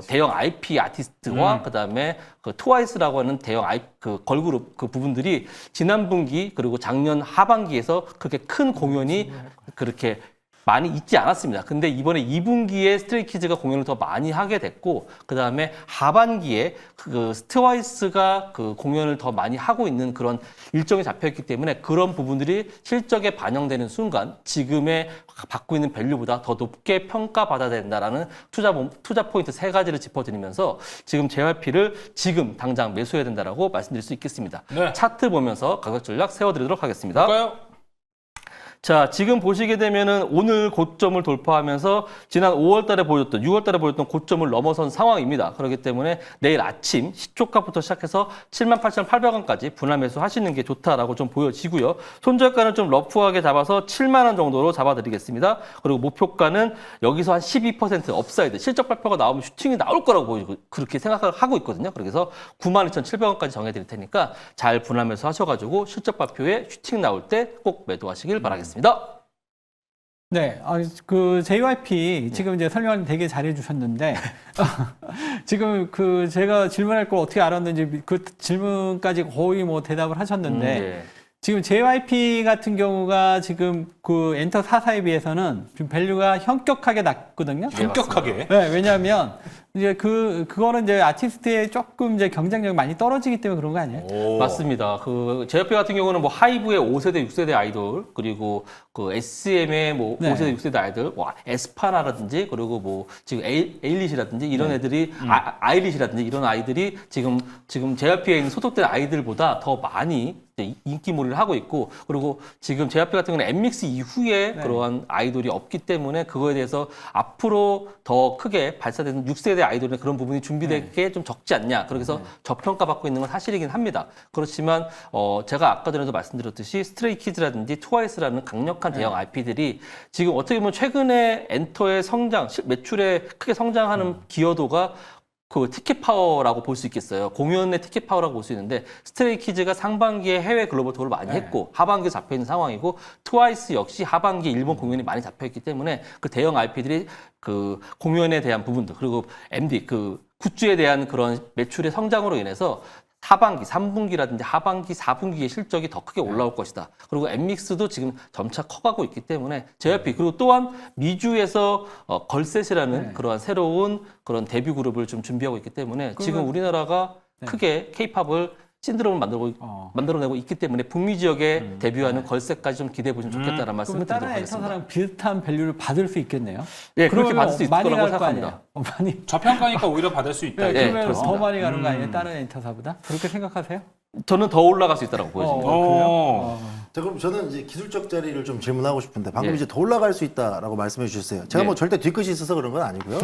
대형 IP 아티스트와 그다음에 그 트와이스라고 하는 대형 그 걸그룹 그 부분들이 지난 분기 그리고 작년 하반기에서 그렇게 큰 공연이 그렇게 많이 있지 않았습니다. 근데 이번에 2분기에 스트레이키즈가 공연을 더 많이 하게 됐고 그다음에 하반기에 그 트와이스가 그 공연을 더 많이 하고 있는 그런 일정이 잡혀있기 때문에 그런 부분들이 실적에 반영되는 순간 지금의 받고 있는 밸류보다 더 높게 평가받아야 된다라는 투자 포인트 세 가지를 짚어드리면서 지금 JYP를 지금 당장 매수해야 된다라고 말씀드릴 수 있겠습니다. 네. 차트 보면서 가격 전략 세워드리도록 하겠습니다. 볼까요? 자, 지금 보시게 되면은 오늘 고점을 돌파하면서 지난 6월 달에 보였던 고점을 넘어선 상황입니다. 그렇기 때문에 내일 아침 시초가부터 시작해서 78,800원까지 분할 매수 하시는 게 좋다라고 좀 보여지고요. 손절가는 좀 러프하게 잡아서 7만 원 정도로 잡아드리겠습니다. 그리고 목표가는 여기서 한 12% 업사이드, 실적 발표가 나오면 슈팅이 나올 거라고 보이고 그렇게 생각을 하고 있거든요. 그래서 92,700원까지 정해드릴 테니까 잘 분할 매수 하셔가지고 실적 발표에 슈팅 나올 때 꼭 매도하시길 바라겠습니다. 네, 그 JYP 지금 이제 설명을 되게 잘해 주셨는데 지금 그 제가 질문할 걸 어떻게 알았는지 그 질문까지 거의 뭐 대답을 하셨는데 네. 지금 JYP 같은 경우가 지금 그 엔터 4사에 비해서는 좀 밸류가 현격하게 낮거든요. 현격하게. 네, 왜냐하면 이제 그거는 이제 아티스트의 조금 이제 경쟁력이 많이 떨어지기 때문에 그런 거 아니에요? 오. 맞습니다. 그 JYP 같은 경우는 뭐 하이브의 5세대, 6세대 아이돌 그리고 그 SM의 뭐 네. 5세대, 6세대 아이돌, 뭐 에스파나라든지 그리고 뭐 지금 에일리시라든지 이런 네. 애들이 아이리시라든지 이런 아이들이 지금 JYP에 있는 소속된 아이들보다 더 많이 이제 인기몰이를 하고 있고 그리고 지금 JYP 같은 경우는 엠믹스 이후에 네. 그러한 아이돌이 없기 때문에 그거에 대해서 앞으로 더 크게 발사되는 6세대 아이돌의 그런 부분이 준비될 게 좀 적지 않냐. 그래서 저평가받고 있는 건 사실이긴 합니다. 그렇지만 제가 아까 전에도 말씀드렸듯이 스트레이키즈라든지 트와이스라는 강력한 대형 IP들이 지금 어떻게 보면 최근에 엔터의 성장, 매출에 크게 성장하는 기여도가 그 티켓 파워라고 볼 수 있겠어요. 공연의 티켓 파워라고 볼 수 있는데 스트레이키즈가 상반기에 해외 글로벌 투어를 많이 했고 하반기에 잡혀있는 상황이고 트와이스 역시 하반기에 일본 공연이 많이 잡혀있기 때문에 그 대형 IP들이 그 공연에 대한 부분들 그리고 MD 그 굿즈에 대한 그런 매출의 성장으로 인해서 하반기, 3분기라든지 하반기, 4분기의 실적이 더 크게 올라올 것이다. 그리고 엠믹스도 지금 점차 커가고 있기 때문에 JYP 그리고 또한 미주에서 걸셋이라는 그러한 새로운 그런 데뷔 그룹을 좀 준비하고 있기 때문에 지금 우리나라가 크게 K-팝을 신드롬을 만들어내고 있기 때문에 북미 지역에 데뷔하는 걸셋까지 좀 기대해 보시면 좋겠다는 말씀을 그럼 드리도록 다른 하겠습니다. 엔터사랑 비슷한 밸류를 받을 수 있겠네요. 예, 그렇게 그러면 받을 수 있을 많이 거라고 갈 거 아니에요? 생각합니다. 많이. 저평가니까 오히려 받을 수 있다. 네, 이제. 그러면 그렇습니다. 더 많이 가는 거 아니에요? 다른 엔터사보다? 그렇게 생각하세요? 저는 더 올라갈 수 있다고 보여집니다. 오. 자, 그럼 저는 이제 기술적 자리를 좀 질문하고 싶은데 방금 예. 이제 더 올라갈 수 있다라고 말씀해 주셨어요. 제가 네. 뭐 절대 뒤끝이 있어서 그런 건 아니고요.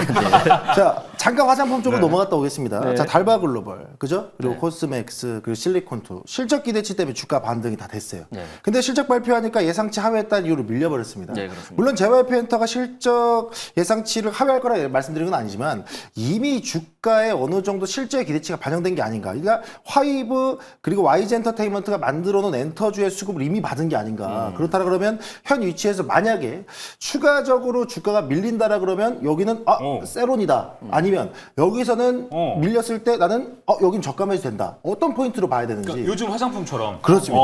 자, 잠깐 화장품 쪽으로 넘어갔다 오겠습니다. 네. 자, 달바 글로벌, 그죠? 그리고 네. 코스맥스, 그리고 실리콘투 실적 기대치 때문에 주가 반등이 다 됐어요. 네. 근데 실적 발표하니까 예상치 하회했다는 이유로 밀려버렸습니다. 네, 그렇습니다. 물론 JYP 엔터가 실적 예상치를 하회할 거라 말씀드린 건 아니지만 이미 주가에 어느 정도 실적 기대치가 반영된 게 아닌가. 그러니까 화이브 그리고 YG 엔터테인먼트가 만들어 놓은 엔터주의 수급을 이미 받은 게 아닌가. 그렇다 그러면 현 위치에서 만약에 추가적으로 주가가 밀린다라 그러면 여기는 세론이다. 아니면 여기서는 밀렸을 때 나는 여긴 저가 매수 된다. 어떤 포인트로 봐야 되는지. 그러니까 요즘 화장품처럼. 그렇습니다.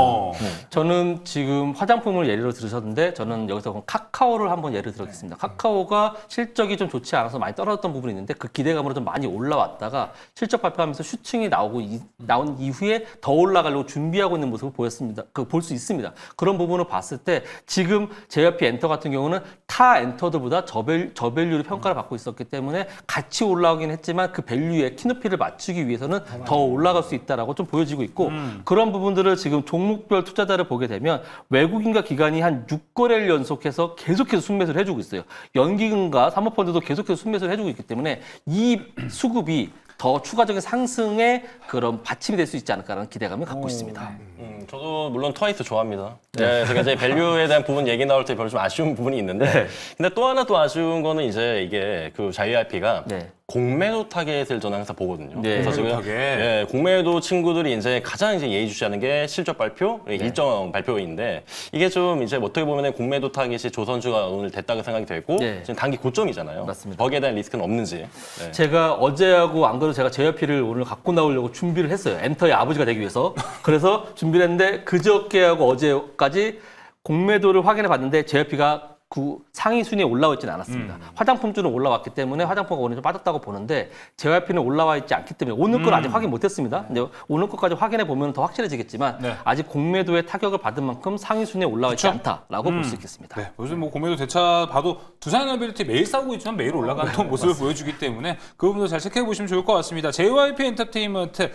저는 지금 화장품을 예로 들으셨는데 저는 여기서 그럼 카카오를 한번 예를 들었겠습니다. 카카오가 실적이 좀 좋지 않아서 많이 떨어졌던 부분이 있는데 그 기대감으로 좀 많이 올라왔다가 실적 발표하면서 슈팅이 나온 이후에 더 올라가려고 준비하고 있는 모습을 보였습니다. 볼 수 있습니다. 그런 부분을 봤을 때 지금 JYP 엔터 같은 경우는 타 엔터들보다 저밸류로 평가를 받고 있었기 때문에 같이 올라오긴 했지만 그 밸류의 키높이를 맞추기 위해서는 더 올라갈 수 있다라고 좀 보여지고 있고 그런 부분들을 지금 종목별 투자자를 보게 되면 외국인과 기관이 한 6거래를 연속해서 계속해서 순매수를 해주고 있어요. 연기금과 사모펀드도 계속해서 순매수를 해주고 있기 때문에 이 수급이 더 추가적인 상승의 그런 받침이 될 수 있지 않을까라는 기대감을 갖고 있습니다. 저도 물론 트와이스 좋아합니다. 네, 제가 이제 밸류에 대한 부분 얘기 나올 때 별로 좀 아쉬운 부분이 있는데, 근데 또 하나 또 아쉬운 거는 이제 이게 그 JYP가 공매도 타겟을 저는 항상 보거든요. 네. 그래서 지금 공매도 타겟. 예, 공매도 친구들이 이제 가장 이제 예의주시하는 게 실적 발표, 일정 발표인데 이게 좀 이제 어떻게 보면 공매도 타겟이 조선주가 오늘 됐다고 생각이 되고 지금 단기 고점이잖아요. 맞습니다. 거기에 대한 리스크는 없는지. 네. 제가 어제하고 안 그래도 제가 JYP를 오늘 갖고 나오려고 준비를 했어요. 엔터의 아버지가 되기 위해서. 그래서 준비를 했는데 그저께하고 어제까지 공매도를 확인해 봤는데 JYP가 상위 순위에 올라와 있지는 않았습니다. 화장품주는 올라왔기 때문에 화장품가 오늘 좀 빠졌다고 보는데 JYP는 올라와 있지 않기 때문에 오늘 건 아직 확인 못했습니다. 근데 오늘 것까지 확인해 보면 더 확실해지겠지만 아직 공매도의 타격을 받은 만큼 상위 순위에 올라와 있지 않다라고 볼 수 있겠습니다. 네, 요즘 뭐 공매도 대차 봐도 두산에너비리티 매일 싸우고 있지만 매일 올라가는 모습을 보여주기 때문에 그 부분도 잘 체크해 보시면 좋을 것 같습니다. JYP 엔터테인먼트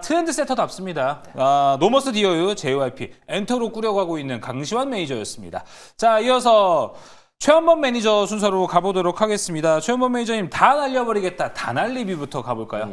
트렌드 세터답습니다. 노머스 디어유 JYP 엔터로 꾸려가고 있는 강시환 매니저였습니다. 자, 이어서 최원범 매니저 순서로 가보도록 하겠습니다. 최원범 매니저님 다 날려버리겠다. 다날 리뷰부터 가볼까요?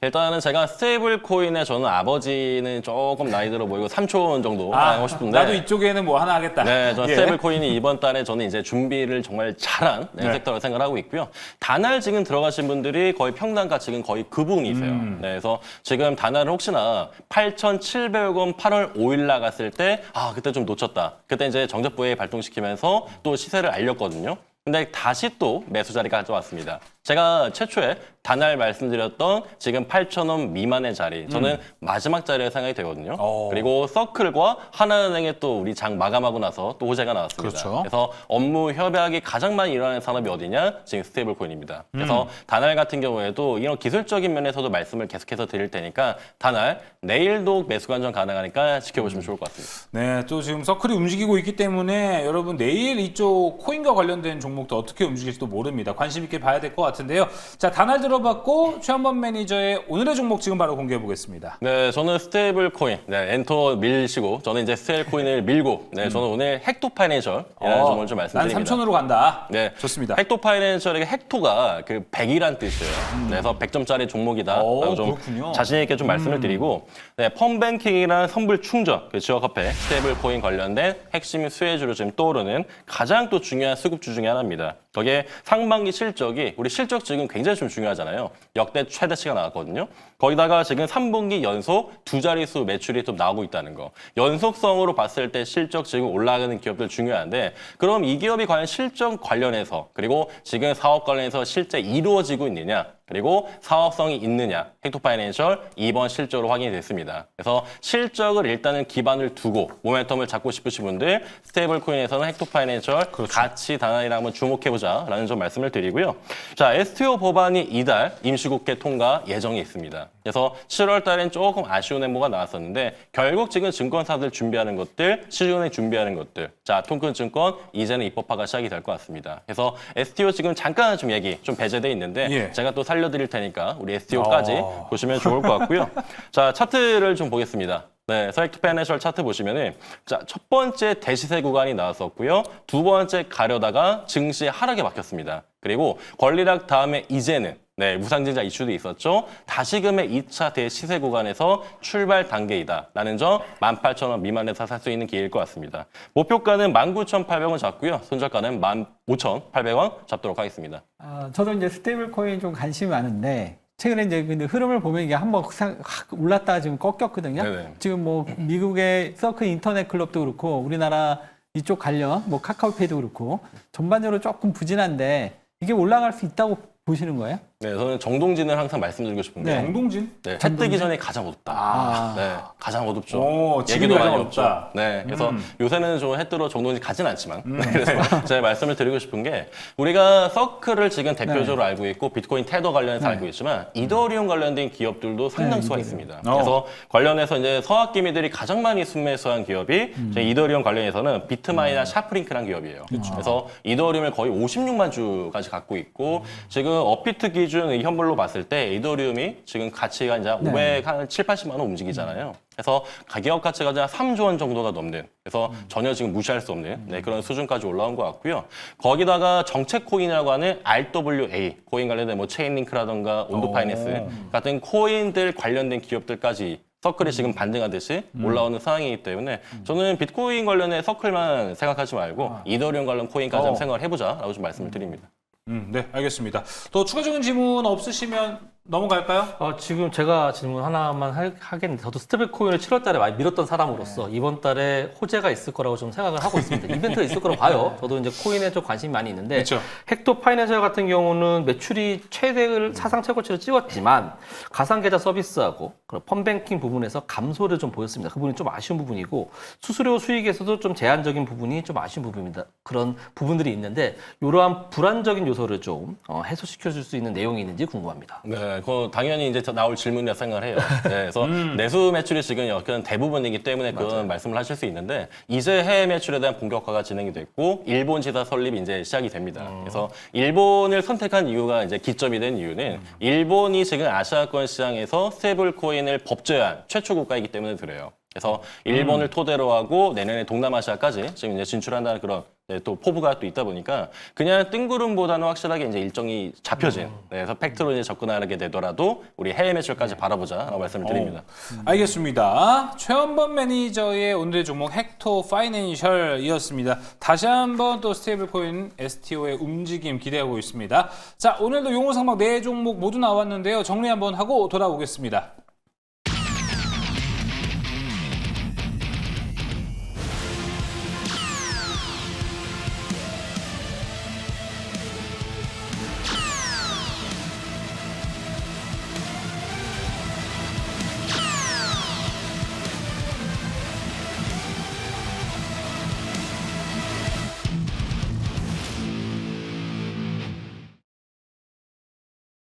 일단은 제가 스테이블 코인의 저는 아버지는 조금 나이 들어 보이고 삼촌 정도 하고 싶은데 나도 이쪽에는 뭐 하나 하겠다. 네, 저는 예. 스테이블 코인이 이번 달에 저는 이제 준비를 정말 잘한 섹터라고 생각을 하고 있고요. 다날 지금 들어가신 분들이 거의 평단가 지금 거의 그 부분이세요. 네, 그래서 지금 다날을 혹시나 8,700원 8월 5일 나갔을 때 그때 좀 놓쳤다. 그때 이제 정적부에 발동시키면서 또 시세를 알렸거든요. 근데 다시 또 매수 자리가 가져왔습니다. 제가 최초에 다날 말씀드렸던 지금 8,000원 미만의 자리, 저는 마지막 자리에 생각이 되거든요. 그리고 서클과 하나은행에 또 우리 장 마감하고 나서 또 호재가 나왔습니다. 그렇죠. 그래서 업무 협약이 가장 많이 일어나는 산업이 어디냐? 지금 스테이블 코인입니다. 그래서 다날 같은 경우에도 이런 기술적인 면에서도 말씀을 계속해서 드릴 테니까 다날 내일도 매수 관전 가능하니까 지켜보시면 좋을 것 같습니다. 네, 또 지금 서클이 움직이고 있기 때문에 여러분 내일 이쪽 코인과 관련된 종목도 어떻게 움직일지도 모릅니다. 관심 있게 봐야 될 것 같은데요. 자, 다날 들어봤고 최원범 매니저의 오늘의 종목 지금 바로 공개해 보겠습니다. 네, 저는 스테이블 코인, 엔터 밀시고 저는 이제 스테이블 코인을 밀고, 저는 오늘 헥토 파이낸셜이라는 종목을 좀 난 말씀드립니다. 3천으로 간다. 네, 좋습니다. 헥토 파이낸셜에게 헥토가 그 100이란 뜻이에요. 그래서 100점짜리 종목이다라고 좀 그렇군요. 자신 있게 좀 말씀을 드리고, 펌뱅킹이라는 선불 충전, 그 지역 화폐, 스테이블 코인 관련된 핵심 수혜주로 지금 떠오르는 가장 또 중요한 수급주 중에 하나입니다. 거기에 상반기 실적이 우리 실적 지금 굉장히 좀 중요하잖아요. 역대 최대치가 나왔거든요. 거기다가 지금 3분기 연속 두 자릿수 매출이 좀 나오고 있다는 거. 연속성으로 봤을 때 실적 지금 올라가는 기업들 중요한데 그럼 이 기업이 과연 실적 관련해서 그리고 지금 사업 관련해서 실제 이루어지고 있느냐 그리고 사업성이 있느냐 헥토파이낸셜 이번 실적으로 확인이 됐습니다. 그래서 실적을 일단은 기반을 두고 모멘텀을 잡고 싶으신 분들 스테이블 코인에서는 헥토파이낸셜 같이 다나이랑 한번 주목해보자라는 점 말씀을 드리고요. 자, STO 법안이 이달 임시국회 통과 예정이 있습니다. 그래서 7월 달엔 조금 아쉬운 행보가 나왔었는데 결국 지금 증권사들 준비하는 것들, 시중은행 준비하는 것들, 자, 통큰증권 이제는 입법화가 시작이 될 것 같습니다. 그래서 STO 지금 잠깐 좀 얘기 좀 배제돼 있는데 제가 또 살려드릴 테니까 우리 STO까지 보시면 좋을 것 같고요. 자, 차트를 좀 보겠습니다. 네, 헥토파이낸셜 차트 보시면은 자, 첫 번째 대시세 구간이 나왔었고요. 두 번째 가려다가 증시 하락에 막혔습니다. 그리고 권리락 다음에 이제는 무상증자 이슈도 있었죠. 다시금의 2차 대시세 구간에서 출발 단계이다라는 점 18,000원 미만에서 살 수 있는 기회일 것 같습니다. 목표가는 19,800원 잡고요. 손절가는 15,800원 잡도록 하겠습니다. 저도 이제 스테이블 코인 좀 관심이 많은데 최근에 이제 근데 흐름을 보면 이게 한번 확 올랐다가 지금 꺾였거든요. 네네. 지금 뭐 미국의 서클 인터넷 클럽도 그렇고 우리나라 이쪽 관련 뭐 카카오페이도 그렇고 전반적으로 조금 부진한데 이게 올라갈 수 있다고 보시는 거예요? 네, 저는 정동진을 항상 말씀드리고 싶은 게 네. 정동진? 네, 해 뜨기 전에 가장 어둡다. 아. 네, 가장 어둡죠. 오, 지금이 얘기도 가장 많이 어둡다. 없죠. 네, 그래서 요새는 좀 해 뜨러 정동진 가진 않지만 그래서 제가 말씀을 드리고 싶은 게 우리가 서클을 지금 대표적으로 알고 있고 비트코인 테더 관련해서 알고 있지만 이더리움 관련된 기업들도 상당수가 있습니다. 그래서 관련해서 이제 서학기미들이 가장 많이 순매수한 기업이 제 이더리움 관련해서는 비트마인이나 샤프링크라는 기업이에요. 그래서 이더리움을 거의 56만 주까지 갖고 있고 지금 업비트 기준 현물로 봤을 때 이더리움이 지금 가치가 이제 570-80만 원 움직이잖아요. 그래서 가격 가치가 이제 3조 원 정도가 넘는 그래서 전혀 지금 무시할 수 없는 네, 그런 수준까지 올라온 것 같고요. 거기다가 정책 코인이라고 하는 RWA 코인 관련된 뭐 체인링크라던가 온도파이낸스 같은 코인들 관련된 기업들까지 서클이 지금 반등하듯이 올라오는 상황이기 때문에 저는 비트코인 관련해 서클만 생각하지 말고 이더리움 관련 코인까지 한번 생각을 해보자라고 좀 말씀을 드립니다. 네, 알겠습니다. 또 추가적인 질문 없으시면 넘어갈까요? 지금 제가 질문 하나만 하겠는데 저도 스테이블 코인을 7월 달에 많이 밀었던 사람으로서 이번 달에 호재가 있을 거라고 좀 생각을 하고 있습니다. 이벤트가 있을 거라고 봐요. 저도 이제 코인에 좀 관심이 많이 있는데 그렇죠. 헥토 파이낸셜 같은 경우는 매출이 최대를 사상 최고치를 찍었지만 가상계좌 서비스하고 그런 펀뱅킹 부분에서 감소를 좀 보였습니다. 그 부분이 좀 아쉬운 부분이고 수수료 수익에서도 좀 제한적인 부분이 좀 아쉬운 부분입니다. 그런 부분들이 있는데 이러한 불안적인 요소를 좀 해소시켜 줄 수 있는 내용이 있는지 궁금합니다. 네, 그 당연히 이제 나올 질문이라 생각을 해요. 네, 그래서 내수 매출이 지금 여기는 대부분이기 때문에 그런 말씀을 하실 수 있는데 이제 해외 매출에 대한 본격화가 진행이 됐고 일본 지사 설립이 이제 시작이 됩니다. 그래서 일본을 선택한 이유가 이제 기점이 된 이유는 일본이 지금 아시아권 시장에서 스테이블 코인을 법제화한 최초 국가이기 때문에 그래요. 그래서 일본을 토대로 하고 내년에 동남아시아까지 지금 이제 진출한다는 그런 네, 또 포부가 또 있다 보니까 그냥 뜬구름보다는 확실하게 이제 일정이 잡혀진 네, 그래서 팩트로 이제 접근하게 되더라도 우리 해외 매출까지 바라보자라고 말씀을 드립니다. 알겠습니다. 최원범 매니저의 오늘의 종목 헥토 파이낸셜이었습니다. 다시 한번 또 스테이블코인 STO의 움직임 기대하고 있습니다. 자, 오늘도 용어 상방 4종목 모두 나왔는데요. 정리 한번 하고 돌아오겠습니다.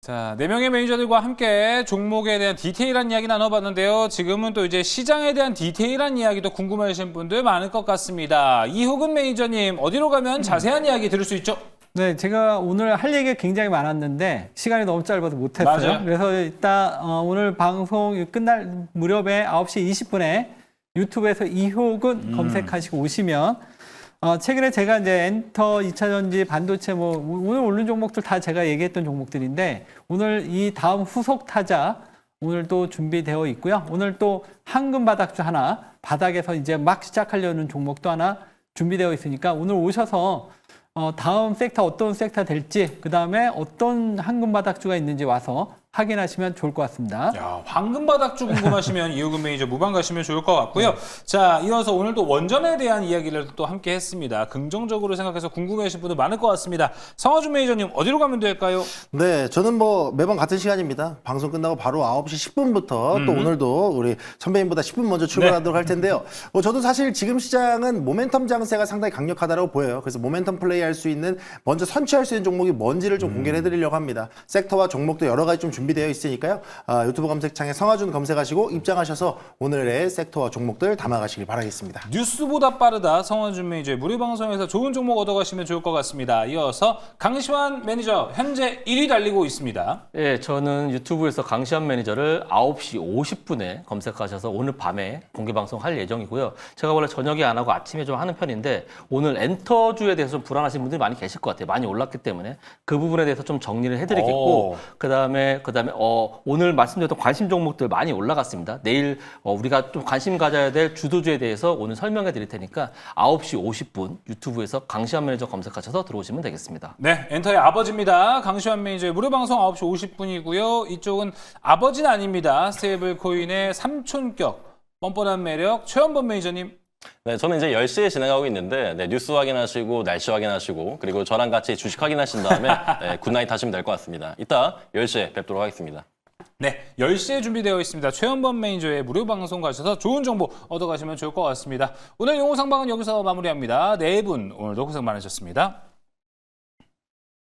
자, 4명의 매니저들과 함께 종목에 대한 디테일한 이야기 나눠봤는데요. 지금은 또 이제 시장에 대한 디테일한 이야기도 궁금하신 분들 많을 것 같습니다. 이호근 매니저님, 어디로 가면 자세한 이야기 들을 수 있죠? 네, 제가 오늘 할 얘기가 굉장히 많았는데 시간이 너무 짧아서 못했어요. 맞아요. 그래서 일단 오늘 방송 끝날 무렵에 9시 20분에 유튜브에서 이호근 검색하시고 오시면 최근에 제가 이제 엔터, 2차전지, 반도체 뭐 오늘 오른 종목들 다 제가 얘기했던 종목들인데 오늘 이 다음 후속 타자 오늘 또 준비되어 있고요. 오늘 또 황금 바닥주 하나 바닥에서 이제 막 시작하려는 종목도 하나 준비되어 있으니까 오늘 오셔서 다음 섹터 어떤 섹터 될지 그다음에 어떤 황금 바닥주가 있는지 와서 확인하시면 좋을 것 같습니다. 야, 황금바닥주 궁금하시면 이호근 매니저 무방 가시면 좋을 것 같고요. 자, 이어서 오늘 또 원전에 대한 이야기를 또 함께 했습니다. 긍정적으로 생각해서 궁금해하신 분들 많을 것 같습니다. 성화준 매니저님, 어디로 가면 될까요? 네, 저는 뭐 매번 같은 시간입니다. 방송 끝나고 바로 9시 10분부터 또 오늘도 우리 선배님보다 10분 먼저 출발하도록 할 텐데요. 저도 사실 지금 시장은 모멘텀 장세가 상당히 강력하다고 보여요. 그래서 모멘텀 플레이할 수 있는 먼저 선취할 수 있는 종목이 뭔지를 좀 공개를 해드리려고 합니다. 섹터와 종목도 여러 가지 좀 준비되어 있으니까요. 유튜브 검색창에 성화준 검색하시고 입장하셔서 오늘의 섹터와 종목들 담아가시길 바라겠습니다. 뉴스보다 빠르다 성화준 매니저의 무료 방송에서 좋은 종목 얻어가시면 좋을 것 같습니다. 이어서 강시환 매니저 현재 1위 달리고 있습니다. 예, 저는 유튜브에서 강시환 매니저를 9시 50분에 검색하셔서 오늘 밤에 공개 방송할 예정이고요. 제가 원래 저녁에 안 하고 아침에 좀 하는 편인데 오늘 엔터주에 대해서 좀 불안하신 분들이 많이 계실 것 같아요. 많이 올랐기 때문에 그 부분에 대해서 좀 정리를 해드리겠고 그다음에 그다음에 오늘 말씀드렸던 관심 종목들 많이 올라갔습니다. 내일 우리가 좀 관심 가져야 될 주도주에 대해서 오늘 설명해 드릴 테니까 9시 50분 유튜브에서 강시환 매니저 검색하셔서 들어오시면 되겠습니다. 네, 엔터의 아버지입니다. 강시환 매니저의 무료 방송 9시 50분이고요. 이쪽은 아버지는 아닙니다. 스테이블 코인의 삼촌격 뻔뻔한 매력 최원범 매니저님. 네, 저는 이제 10시에 진행하고 있는데 네, 뉴스 확인하시고 날씨 확인하시고 그리고 저랑 같이 주식 확인하신 다음에 네, 굿나잇 하시면 될 것 같습니다. 이따 10시에 뵙도록 하겠습니다. 네, 10시에 준비되어 있습니다. 최원범 매니저의 무료 방송 가셔서 좋은 정보 얻어가시면 좋을 것 같습니다. 오늘 용호상방은 여기서 마무리합니다. 네 분 오늘도 고생 많으셨습니다.